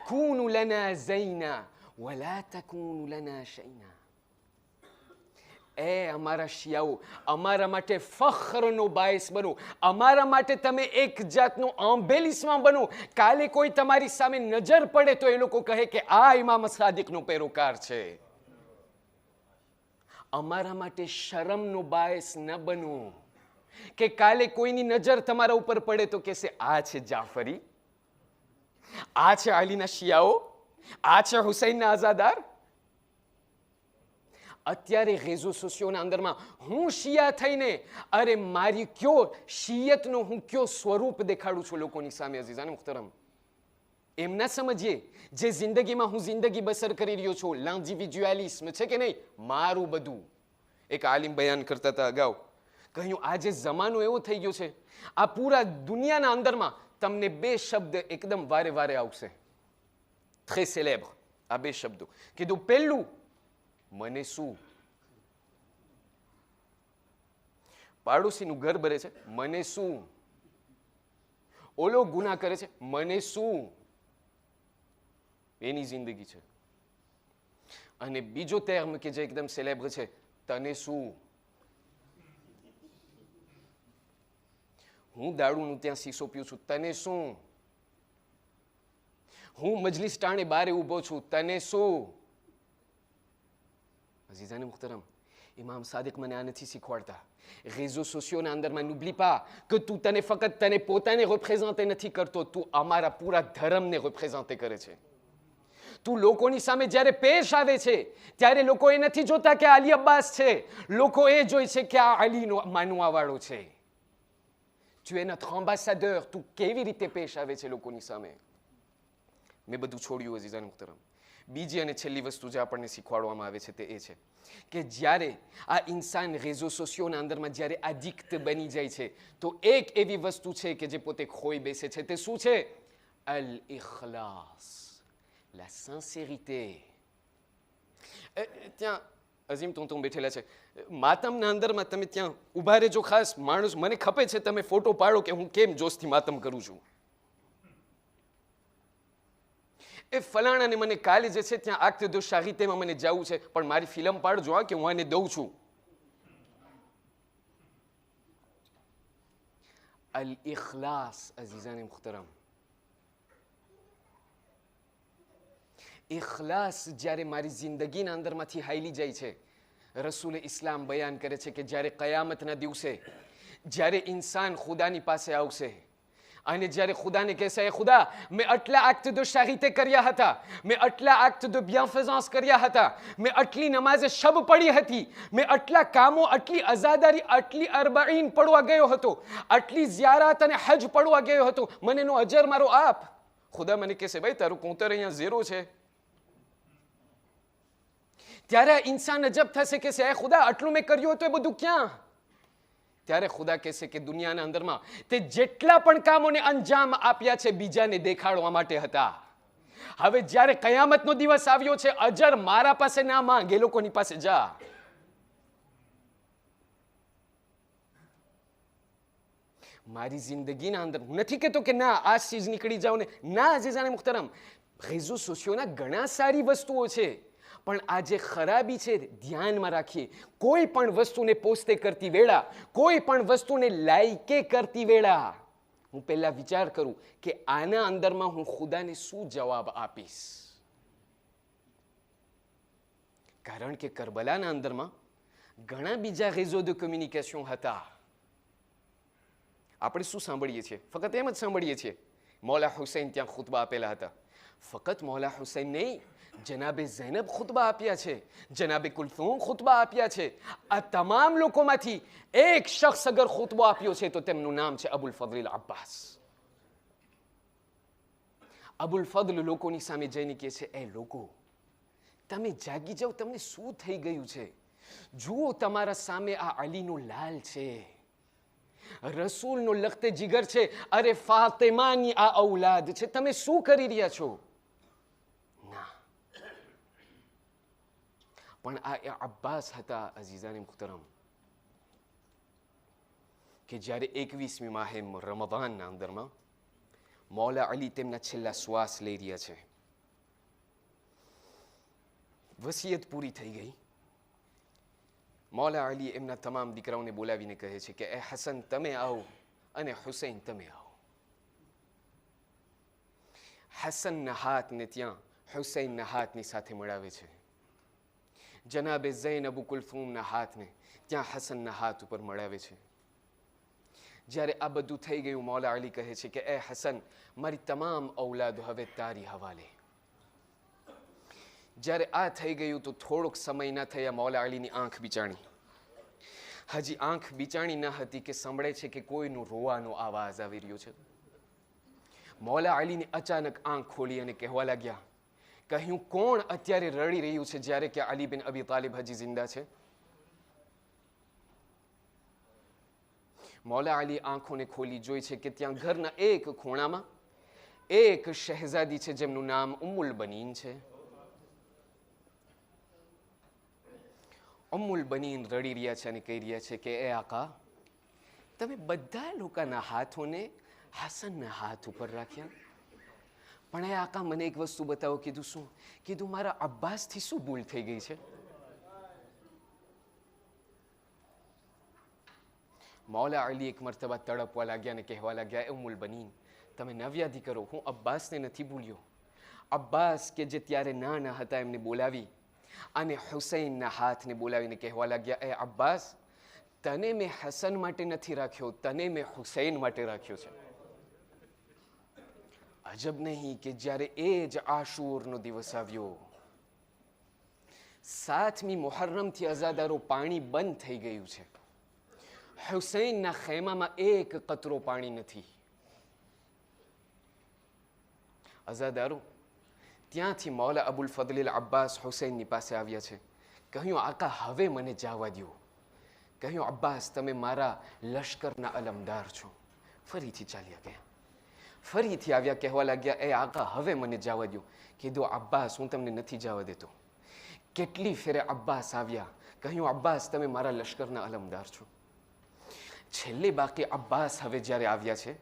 Speaker 2: કૂનુ લના ઝૈના વલા તકૂનુ લના શૈના. એ અમારા શિયાઓ, અમારા માટે ફખ્રનો બાયસ બનો, અમારા માટે તમે એક જાતનો આંબેલિસ્માં બનો. કાલે કોઈ તમારી સામે નજર પડે તો એ લોકો કહે કે આ ઇમામ સાદિકનો પેરોકાર છે. અમારા માટે શરમનો બાયસ ન બનો કે કાલે કોઈની નજર તમારા ઉપર પડે તો કહેશે આ છે જાફરી, આ છે અલીના શિયાઓ, આ છે હુસૈનના આઝાદાર. અત્યારે રેઝો સોશિયોના અંદરમાં હું શિયા થઈને અરે મારી કયો શિયતનો હું કયો સ્વરૂપ દેખાડું છું લોકોની સામે. અઝીઝાને મુખ્તરમ, એમ ના સમજીએ જે જિંદગીમાં હું જિંદગી બસર કરી રહ્યો છું, l'individualisme છે કે નહીં, મારું બધું. એક આલિમ બયાન કરતા હતા અગાઉ, કહ્યું આજે જમાનો એવો થઈ ગયો છે, આ પૂરા દુનિયાના અંદરમાં તમને 2 શબ્દ એકદમ વારે વારે આવશે, très célèbre. આ 2 શબ્દો કીધું, પહેલું મને શું, પાડોશીનું ઘર બરે છે મને શું, ઓલો ગુનાહ કરે છે મને શું, એની જિંદગી છે. અને બીજો ટર્મ કે જે એકદમ સેલેબ્ર છે, તને શું. હું દારૂનું ત્યાં શીશો પીઉં છું, તને શું. હું મજલિસ ટાણે બારે ઊભો છું, તને શું. અઝીઝાને મુખ્તરમ, ઇમામ સાદિક મને આ નથી શીખવાડતા. રેઝો સોશિયોના અંદરમાં n'oublie pas કે તું ફક્ત તને પોતાને રિપ્રેઝેન્ટે નથી કરતો, તું અમારા પૂરા ધર્મને રિપ્રેઝેન્ટે કરે છે. તું લોકોની સામે જ્યારે પેશ આવે છે ત્યારે લોકો એ નથી જોતા કે અલી અબ્બાસ છે, લોકો એ જોઈ છે કે આ અલીનો માનવાવાળો છે. tu es notre ambassadeur. તું કેવી રીતે પેશ આવે છે લોકોની સામે. મેં બધું છોડ્યું અઝીઝાન મુખ્તરમ. બીજી અને છેલ્લી વસ્તુ જે આપણને શીખવાડવામાં આવે છે તે એ છે કે જ્યારે આ ઇન્સાન રેઝો સોશિયોના અંદરમાં જ્યારે એડિક્ટ બની જાય છે તો એક એવી વસ્તુ છે કે જે પોતે ખોઈ બેસે છે. તે શું છે? અલ ઇખલાસ, la sincérité. ત્યાં અઝીમ તું બેઠેલા છે, માતમના અંદરમાં તમે ત્યાં ઊભા રહેજો. ખાસ માણસ, મને ખપે છે તમે ફોટો પાડો કે હું કેમ જોશથી માતમ કરું છું. એ ફલાણાને મને કાલે જે છે ત્યાં આક્ટ દો શાહીતેમાં મને જવું છે, પણ મારી ફિલ્મ પાડજો કે હું આને દઉં છું. અલ ઇખલાસ અઝીઝાન મુહતરમ, ઇખલાસ જ્યારે મારી જિંદગીના અંદરમાંથી હાઈલી જાય છે, રસૂલ ઇસ્લામ બયાન કરે છે કે જ્યારે કયામતના દિવસે જ્યારે ઇન્સાન ખુદાની પાસે આવશે અને જ્યારે ખુદાને કહેશે, ખુદા મેં આટલા એક્ટ de charité કર્યા હતા, મેં આટલા એક્ટ de bienfaisance કર્યા હતા, મેં આટલી નમાઝે શબ પડી હતી, મેં આટલા કામો, આટલી અઝાદારી, આટલી અરબાઈન પડવા ગયો હતો, આટલી ઝિયારાત અને હજ પડવા ગયો હતો, મને એનો અજર મારો આપ. ખુદા મને કહેશે, ભાઈ તારું કોતર અહીંયા ઝીરો છે. ત્યારે ઇન્સાન અજબ થશે કે એ ખુદા આટલું મેં કર્યું હતું એ બધું ક્યાં? ત્યારે ખુદા કહેશે કે દુનિયાના અંદરમાં તે જેટલા પણ કામોને અંજામ આપ્યા છે બીજાને દેખાડવા માટે હતા. હવે જ્યારે કયામતનો દિવસ આવ્યો છે, અજર મારા પાસે ના માંગ, એ લોકોની પાસે જા. મારી જિંદગીના અંદર હું નથી કહેતો કે ના આ ચીજ નીકળી જાવ ને, ના અઝીઝાને મુહતરમ, રેઝો સોશિયોના ઘણા સારી વસ્તુઓ છે, પણ આ જે ખરાબી છે ધ્યાનમાં રાખીએ. કોઈ પણ વસ્તુને પોસ્તે કરતી વેળા, કોઈ પણ વસ્તુને લાઈકે કરતી વેળા હું પહેલા વિચાર કરું કે આના અંદરમાં હું ખુદાને શું જવાબ આપીશ. કારણ કે કરબલાના અંદરમાં ઘણા બીજા રેઝો de communication હતા. આપણે શું સાંભળીએ છીએ? ફક્ત એમ જ સાંભળીએ છીએ મૌલા હુસૈન ત્યાં ખુતબા આપેલા હતા. ફક્ત મૌલા હુસૈન નહીં, જનાબે ઝૈનબ ખુતબા આપ્યા છે, જનાબે કુલથુમ ખુતબા આપ્યા છે. આ તમામ લોકોમાંથી એક શખ્સ અગર ખુતબો આપ્યો છે તો તેમનું નામ છે અબુલ ફضલ અબ્બાસ. અબુલ ફضલ લોકોની સામે જઈને કહે છે, એ લોકો તમે જાગી જાઓ, તમને શું થઈ ગયું છે? જુઓ તમારા સામે આ અલીનો લાલ છે, રસૂલનો લખતે જીગર છે, અરે ફાતિમાની આ ઔલાદ છે, તમે શું કરી રહ્યા છો? પણ આ અબ્બાસ હતા અઝીઝાને મુહતરમ કે જ્યારે 21મી માહે રમઝાનના અંદરમાં મૌલા અલી તેમના છેલ્લા શ્વાસ લઈ રહ્યા છે, વસિયત પૂરી થઈ ગઈ. મૌલા અલી એમના તમામ દીકરાઓને બોલાવીને કહે છે કે એ હસન તમે આવો અને હુસૈન તમે આવો. હસનના હાથને ત્યાં હુસૈનના હાથની સાથે મળાવે છે. જનાબે ઝૈનબ કુલથુમના હાથને ત્યાં હસનના હાથ ઉપર મળાવે છે. જ્યારે આ બધું થઈ ગયું, મૌલા અલી કહે છે કે એ હસન મારી તમામ ઔલાદ હવે તારી હવાલે. જ્યારે આ થઈ ગયું તો થોડોક સમય ના થયા મૌલા અલીની આંખ બિચાણી. હજી આંખ બિચાણી ન હતી કે સાંભળે છે કે કોઈનો રોવાનો આવાજ આવી રહ્યો છે. મૌલા અલીને અચાનક આંખ ખોલી અને કહેવા લાગ્યા, કહ્યું કોણ અત્યારે રડી રહ્યું છે જ્યારે કે અલી બિન અબી તાલિબ હજી જિંદા છે? મૌલા અલી આંખોને ખોલી જોઈ છે કે ત્યાં ઘરના એક ખૂણામાં એક શહેઝાદી છે જેમનું નામ ઉમ્મુલ બનીન છે. ઉમ્મુલ બનીન રડી રહ્યા છે અને કહી રહ્યા છે કે એ આકા, તમે બધા લોકોના હાથોને હસનના હાથ ઉપર રાખ્યા, પણ એ આકા મને એક વસ્તુ બતાવો. કીધું શું? કીધું મારા અબ્બાસથી શું ભૂલ થઈ ગઈ છે? મૌલા અલી એક મરતબા તડપવા લાગ્યા અને કહેવા લાગ્યા, એ ઉમ્મુલ બનીન તમે નવ્યાદી કરો, હું અબ્બાસને નથી ભૂલ્યો. અબ્બાસ કે જે ત્યારે નાના હતા એમને બોલાવી અને હુસૈનના હાથને બોલાવીને કહેવા લાગ્યા, એ અબ્બાસ તને મેં હસન માટે નથી રાખ્યો, તને મેં હુસૈન માટે રાખ્યો છે. અજબ નહીં કે જ્યારે એ જ આશુરનો દિવસ આવ્યો, 7મી મુહર્રમથી અઝાદારો પાણી બંધ થઈ ગયું છે. હુસૈનના ખેમામાં એક કતરો પાણી નથી. અઝાદારો ત્યાંથી મૌલા અબુલ ફضલ અબ્બાસ હુસૈનની પાસે આવ્યા છે. કહ્યું આકા હવે મને જવા દો. કહ્યું અબ્બાસ તમે મારા લશ્કરના અલમદાર છો. ફરીથી ચાલ્યા ગયા, ફરીથી આવ્યા, કહેવા લાગ્યા, એ આકા હવે મને જવા દો. કીધું અબ્બાસ હું તમને નથી જવા દેતો. કેટલી ફેરે અબ્બાસ આવ્યા, કહ્યું અબ્બાસ તમે મારા લશ્કરના અલમદાર છો. છેલ્લે બાકી અબ્બાસ હવે જ્યારે આવ્યા છે,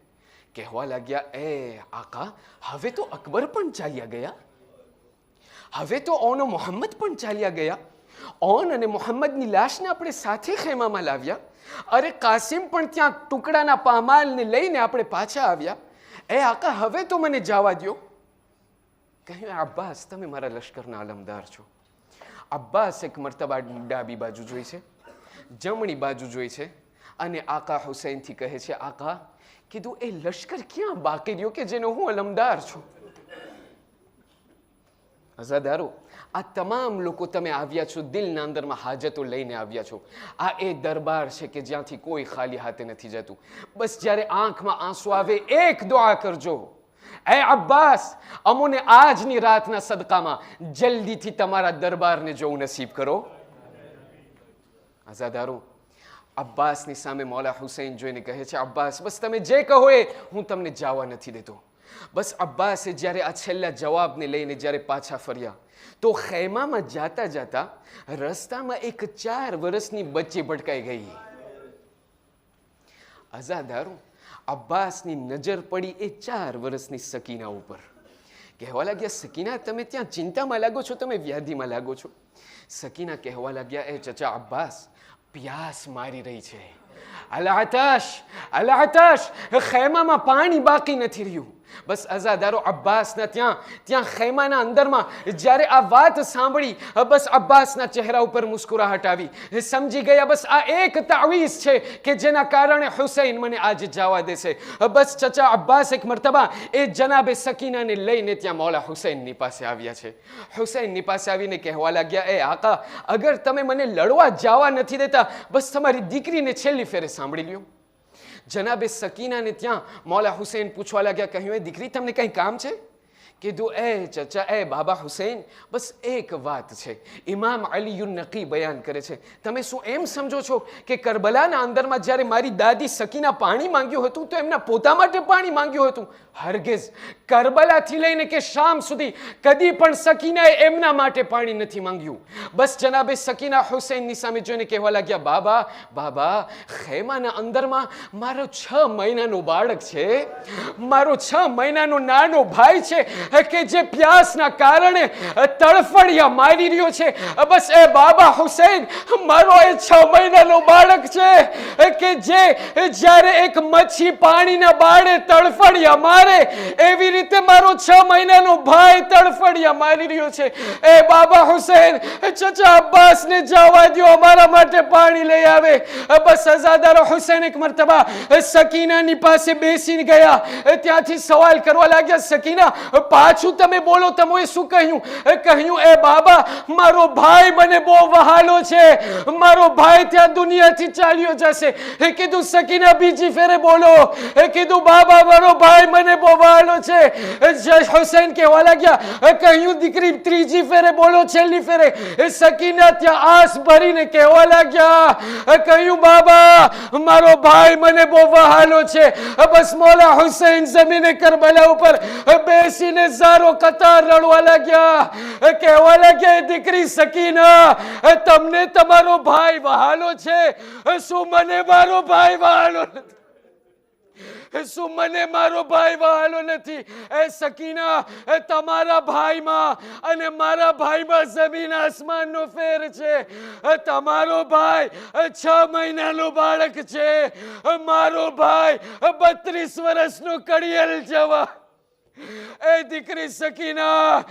Speaker 2: કહેવા લાગ્યા, એ આકા હવે તો અકબર પણ ચાલ્યા ગયા, હવે તો ઓનો મોહમ્મદ પણ ચાલ્યા ગયા, ઓન અને મોહમ્મદની લાશને આપણે સાથે ખેમામાં લાવ્યા. અરે કાસિમ પણ ત્યાં ટુકડાના પામાલને લઈને આપણે પાછા આવ્યા. એ આકા, હવે તો મને જવા દ્યો. કહ્યું, અબ્બાસ, તમે મારા લશ્કરના અલમદાર છો. અબ્બાસ એક મર્તબા ડાબી બાજુ જોઈ છે, જમણી બાજુ જોઈ છે, અને આકા હુસૈનથી કહે છે, આકા, કીધું એ લશ્કર ક્યાં બાકી રહ્યો કે જેનો હું અલમદાર છું? અઝાદારો, આ તમામ લોકો તમે આવ્યા છો, દિલના અંદરમાં હાજતો લઈને આવ્યા છો. આ એ દરબાર છે કે જ્યાંથી કોઈ ખાલી હાથે નથી જતું. બસ જ્યારે આંખમાં આંસુ આવે, એક દુઆ કરજો, એ અબ્બાસ, અમોને આજની રાતના સદકામાં જલ્દીથી તમારા દરબારને જોવું નસીબ કરો. અઝાદારો, અબ્બાસની સામે મૌલા હુસૈન જોઈને કહે છે, અબ્બાસ, બસ તમે જે કહો એ હું તમને જવા નથી દેતો. બસ અબ્બાસે જ્યારે આ છેલ્લા જવાબને લઈને જ્યારે પાછા ફર્યા, તો ખૈમામાં જાતા જાતા રસ્તામાં એક 4 વર્ષની બચ્ચી ભટકાઈ ગઈ. અઝાદારો, અબ્બાસની નજર પડી એ 4 વર્ષની સકીના ઉપર. કહેવા લાગ્યા, સકીના, તમે ત્યાં ચિંતામાં લાગો છો, તમે વ્યાધિમાં લાગો છો. સકીના કહેવા લાગ્યા, એ ચચા અબ્બાસ, પ્યાસ મારી રહી છે. અલ-આતશ, અલ-આતશ, ખૈમામાં પાણી બાકી નથી રહ્યું. બસ અઝાદારો, અબ્બાસના ત્યાં ખૈમાના અંદરમાં જ્યારે આ વાત સાંભળી, બસ અબ્બાસના ચહેરા ઉપર મુસ્કુરાહટ આવી. સમજી ગયા, બસ આ એક તાવીઝ છે કે જેના કારણે હુસૈન મને આજે જવા દેશે. બસ ચચા અબ્બાસ એક મર્તબા એ જનાબે સકીનાને લઈને ત્યાં મૌલા હુસૈનની પાસે આવ્યા છે. હુસૈનની પાસે આવીને કહેવા લાગ્યા, એ આકા, અગર તમે મને લડવા જવા નથી દેતા, બસ તમારી દીકરીને છેલ્લી ફેરે સાંભળી લ્યો. જનાબે સકીનાને ત્યાં મૌલા હુસૈન પૂછવા લાગ્યા, કહ્યું, એ દીકરી, તમને કંઈ કામ છે? કીધું, એ ચચા, એ બાબા હુસૈન, બસ એક વાત છે. ઇમામ અલીયુન નકી બયાન કરે છે, તમે શું એમ સમજો છો કે કરબલાના અંદરમાં જ્યારે મારી દાદી સકીના પાણી માંગ્યું હતું તો એમના પોતા માટે પાણી માંગ્યું હતું? હરગિઝ. કરબલાથી લઈને કે શામ સુધી કદી પણ સકીનાએ એમના માટે પાણી નથી માંગ્યું. બસ જનાબે સકીના હુસૈનની સામે જોઈને કહેવા લાગ્યા, બાબા, ખૈમાના અંદરમાં મારો 6 મહિનાનો બાળક છે, મારો 6 મહિનાનો નાનો ભાઈ છે કે જે પ્યાસના કારણે તડફડિયા મારી રહ્યો છે. બસ એ બાબા હુસૈન, મારો એ 6 મહિનાનો બાળક છે કે જે જ્યારે એક મચ્છી પાણીના બાળે તડફડિયા મારે, એવી રીતે મારો 6 મહિનાનો ભાઈ તડફડિયા મારી રહ્યો છે. એ બાબા હુસૈન, ચચા અબ્બાસને જવા દો, અમારા માટે પાણી લઈ આવે. બસ અઝાદારો, હુસૈન એક મર્તબા સકીનાની પાસે બેસીને ગયા. ત્યાંથી સવાલ કરવા લાગ્યા, સકીના, પાછું તમે બોલો, તમે શું કહ્યું? કહ્યું, એ બાબા, મારો ભાઈ મને બહુ વહાલો છે, મારો ભાઈ ત્યાં દુનિયાથી ચાલ્યો જશે. કીધું, સકીના, બીજી ફેરે બોલો. કીધું, બાબા, મારો ભાઈ મને બહુ વહાલો છે. હુસૈન કહેવા લાગ્યા, કહ્યું, દીકરી, ત્રીજી ફેરે બોલો, છેલ્લી ફેરે. સકીના ત્યાં આસ ભરીને કહેવા લાગ્યા, કહ્યું, બાબા, મારો ભાઈ મને બહુ વહાલો છે. બસ મૌલા હુસૈન જમીને કરબલા ઉપર બેસીને ઝારો કતાર રડવા લાગ્યા. કહેવા લાગ્યા, દીકરી સકીના, તમને તમારો ભાઈ વહાલો છે? શું મને મારો ભાઈ વહાલો નથી? શું મને મારો ભાઈ વહાલો નથી? એ સકીના, તમારા ભાઈમાં અને મારા ભાઈમાં જમીન આસમાનનો ફેર છે. તમારો ભાઈ 6 મહિનાનો બાળક છે, મારો ભાઈ 32 વર્ષનો કડિયલ જવા. એ દીકરી સકીના,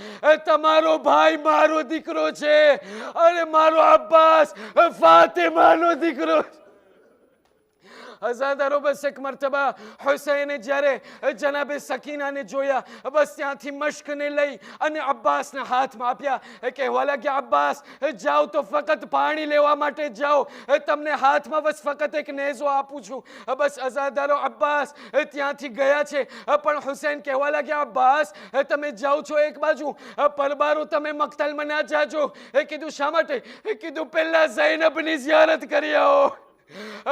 Speaker 2: તમારો ભાઈ મારો દીકરો છે, અને મારો અબ્બાસ ફાતિમાનો દીકરો છે. અઝાદારો, બસ એક મર્તબા હુસૈને જ્યારે જનાબે સકીનાને જોયા, બસ ત્યાંથી મશ્કને લઈ અને અબ્બાસના હાથમાં આપ્યા. કહેવા લાગ્યા, અબ્બાસ, જાઓ તો ફક્ત પાણી લેવા માટે જાઓ, તમને હાથમાં બસ ફક્ત એક નેઝો આપું છું. બસ અઝાદારો, અબ્બાસ ત્યાંથી ગયા છે, પણ હુસૈન કહેવા લાગ્યા, અબ્બાસ, તમે જાઓ છો એક બાજુ, પરબારો તમે મક્તલમાં ના જાજો. કીધું, શા માટે? કીધું, પહેલા ઝૈનબની ઝિયારત કરી આવો.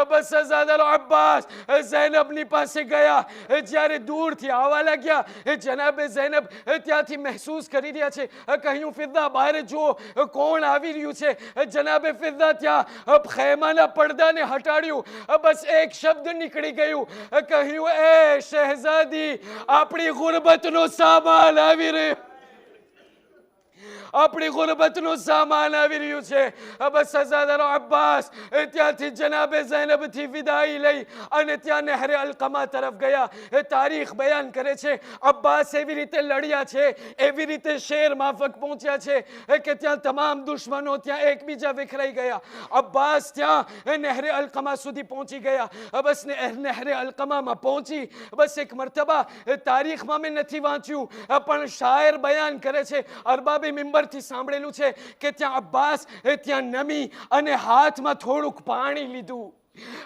Speaker 2: બસ અઝાદારો, અબ્બાસ ઝૈનબની પાસે ગયા. જ્યારે દૂરથી આવવા લાગ્યા, જનાબે ઝૈનબ ત્યાંથી મહેસૂસ કરી રહ્યા છે. કહ્યું, ફિદા, બહાર જુઓ, કોણ આવી રહ્યું છે? જનાબે ફિદા ત્યાં ખૈમાના પડદાને હટાડ્યું. બસ એક શબ્દ નીકળી ગયું. કહ્યું, એ શહેઝાદી, આપણી ગુરબતનો સામાન આવી રહ્યો. આપણી ગુરબતનું સામાન આવી રહ્યું છે. બસ અઝાદારો અબ્બાસ ત્યાંથી જનાબે ઝૈનબથી વિદાઈ લઈ અને ત્યાં નહેરે અલકમા તરફ ગયા. તારીખ બયાન કરે છે અબ્બાસ એવી રીતે લડ્યા છે, એવી રીતે શેર માફક પહોંચ્યા છે કે ત્યાં તમામ દુશ્મનો ત્યાં એકબીજા વિખરાઈ ગયા. અબ્બાસ ત્યાં નહેરે અલકમા સુધી પહોંચી ગયા. બસ નહેરે અલકમામાં પહોંચી બસ એક મરતબા તારીખમાં મેં નથી વાંચ્યું પણ શાયર બયાન કરે છે, અરબાબે મિંબરથી સાંભળેલું છે કે ત્યાં અબ્બાસ ત્યાં નમી અને હાથમાં થોડુંક પાણી લીધું.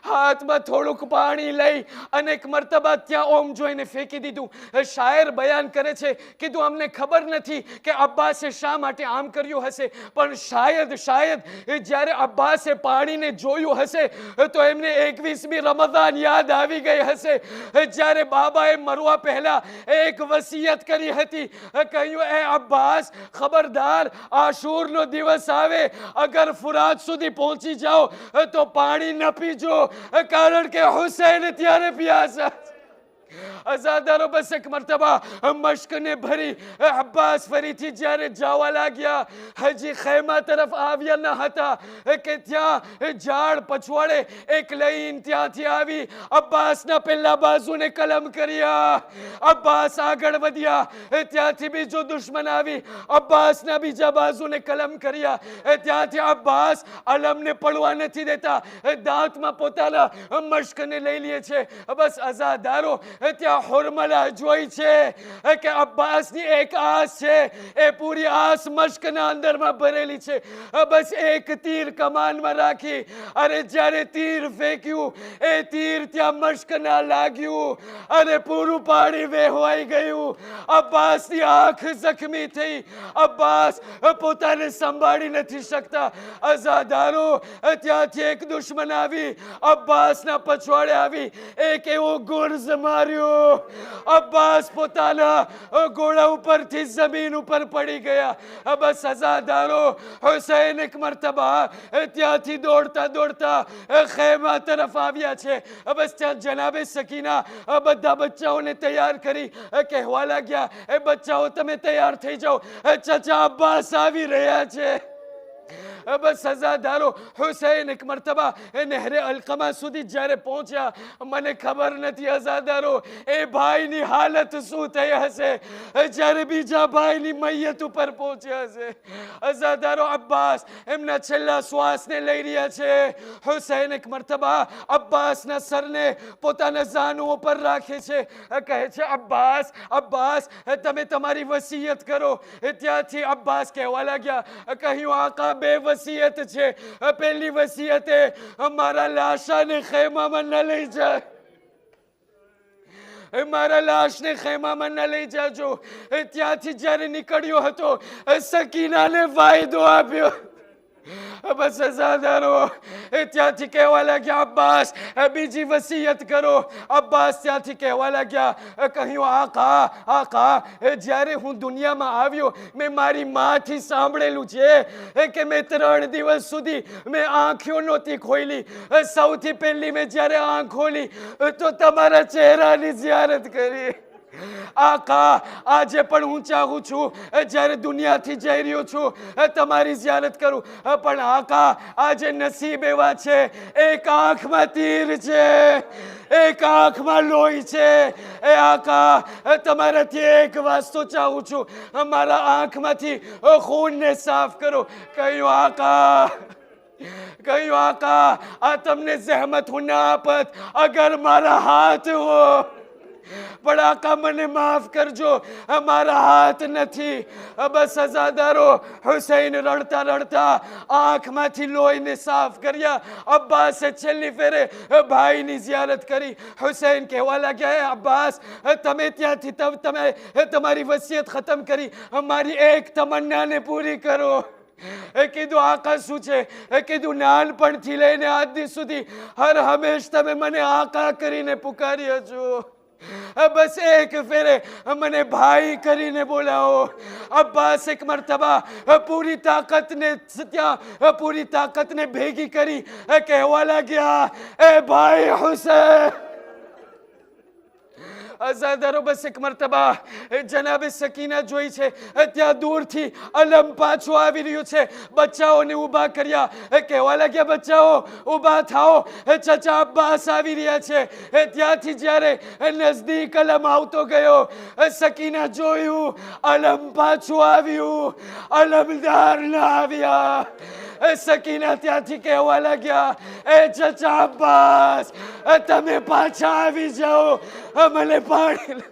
Speaker 2: હાથમાં થોડુંક પાણી લઈ અને એક મરતબા ત્યાં ઓમ જોઈને ફેંકી દીધું. શાયર બયાન કરે છે કીધું અમને ખબર નથી કે અબ્બાસે શા માટે આમ કર્યું હશે, પણ શાયદ જ્યારે અબ્બાસે પાણીને જોયું હશે તો એમને 21મી રમઝાન યાદ આવી ગઈ હશે, જ્યારે બાબાએ મરવા પહેલા એક વસિયત કરી હતી. કહ્યું એ અબ્બાસ ખબરદાર આશુરનો દિવસ આવે અગર ફુરાત સુધી પહોંચી જાઓ તો પાણી ન પીજો, કારણ કે હુસૈન ત્યારે પ્યાસા. અઝાદારો બસ એક મરતબા મશ્કને ભરી અબ્બાસ ફરીથી જ્યારે જવા લાગ્યા, હજી ખૈમા તરફ આવ્યા ન હતા કે ત્યાં ઝાડ પછવાડે એક લાઈન ત્યાંથી આવી. અબ્બાસના પહેલા બાજુને કલમ કર્યા. અબ્બાસ આગળ વધ્યા, ત્યાંથી બીજો દુશ્મન આવી. અબ્બાસના બીજા બાજુને કલમ કર્યા. ત્યાંથી અબ્બાસ અલમને પડવા નથી દેતા, દાંતમાં પોતાના મશ્કને લઈ લે છે. બસ અઝાદારો ત્યાં હોરમલા જોઈ છે કે અબ્બાસની એક આસ છે, એ પૂરી આસ મશ્કના અંદરમાં ભરેલી છે. બસ એક તીર કમાનમાં રાખી અને જ્યારે તીર ફેંક્યું એ તીર ત્યાં મશ્કના લાગ્યું અને પૂરું પાણી વહેવાઈ ગયું. અબ્બાસની આંખ જખમી થઈ. અબ્બાસ પોતાને સંભાળી નથી શકતા. અઝાદારો ત્યાંથી એક દુશ્મન આવી, અબ્બાસના પછવાડે આવી એક એવો ગુર્ઝ માર્યો. અબ્બાસ પોતાના ઘોડા ઉપરથી જમીન ઉપર પડી ગયા. બસ અઝાદારો હુસૈન એક મરતબા ત્યાંથી દોડતા ખૈમા તરફ આવ્યા છે. બસ ત્યાં જનાબે સકીના બધા બચ્ચાઓને તૈયાર કરી કહેવા લાગ્યા, એ બચ્ચાઓ તમે તૈયાર થઈ જાઓ, ચાચા અબ્બાસ આવી રહ્યા છે. બસ અઝાદારો હુસૈન એક મરતબા નહેરે અલકમા સુધી જ્યારે પહોંચ્યા, મને ખબર નથી અઝાદારો એ ભાઈની હાલત શું થઈ હશે જ્યારે બીજા ભાઈની મૈયત ઉપર પહોંચ્યા હશે. અઝાદારો અબ્બાસ એમના છેલ્લા શ્વાસને લઈ રહ્યા છે. હુસૈન એક મરતબા અબ્બાસના સરને પોતાના જાનુઓ પર રાખે છે, કહે છે અબ્બાસ તમે તમારી વસિયત કરો. ત્યાંથી અબ્બાસ કહેવા લાગ્યા, કહ્યું આકા બે વસિયત છે. પહેલી વસિયત એ મારા લાશાને ખૈમામાં ન લઈ જાય, મારા લાશને ખૈમામાં ન લઈ જાજો. ત્યાંથી જ્યારે નીકળ્યો હતો સકીનાને વાયદો આપ્યો. બસ અઝાદારો ત્યાંથી કહેવા લાગ્યા અબ્બાસ બીજી વસિયત કરો. અબ્બાસ ત્યાંથી કહેવા લાગ્યા, કહ્યું આકા જ્યારે હું દુનિયામાં આવ્યો મેં મારી માથી સાંભળેલું છે કે મેં 3 દિવસ સુધી મેં આંખો નહોતી ખોલી. સૌથી પહેલી મેં જ્યારે આંખ ખોલી તો તમારા ચહેરાની ઝિયારત કરી. આકા આજે પણ હું ચાહું છું જ્યારે દુનિયાથી જઈ રહ્યો છું તમારી ઝિયારત કરું, પણ આકા આજે નસીબ એવા છે એક આંખમાં તીર છે, એક આંખમાં લોહી છે. એ આકા તમારાથી એક વાસ્તો ચાહું છું, મારા આંખમાંથી ખૂનને સાફ કરો. કહ્યું આકા આ તમને જહેમત હું ના આપત અગર મારા હાથ હો, પણ આકા મને માફ કરજો મારા હાથ નથી. બસ અઝાદારો હુસૈન રડતા આંખમાંથી લોહીને સાફ કર્યા. અબ્બાસે છેલ્લી ફેરે ભાઈની ઝિયારત કરી. હુસૈન કહેવા લાગ્યા, અબ્બાસ તમે ત્યાંથી તમે તમારી વસિયત ખતમ કરી, મારી એક તમન્નાને પૂરી કરો. કીધું આકા શું છે? કીધું નાનપણથી લઈને આજ દિવસ સુધી હર હંમેશ તમે મને આકા કરીને પુકાર્યા છો, બસ એક ફેરે મને ભાઈ કરીને બોલાવો. અબ્બાસ એક મરતબા પૂરી તાકાતને ભેગી કરી કહેવા લાગ્યા, એ ભાઈ હુસૈન અઝાદારો બસ એક મરતબા જનાબે સકીના જોઈ છે, ત્યાં દૂરથી અલમ પાછો આવી રહ્યું છે. બચ્ચાઓને ઊભા કર્યા, કહેવા લાગ્યા બચ્ચાઓ ઊભા થાઓ, ચચા અબ્બાસ આવી રહ્યા છે. ત્યાંથી જ્યારે નજદીક અલમ આવતો ગયો, સકીના જોયું અલમ પાછું આવ્યું, અલમદાર ના આવ્યા. સકીના ત્યાંથી કહેવા લાગ્યા, એ ચચા અબ્બાસ તમે પાછા આવી જાઓ, મને પાણી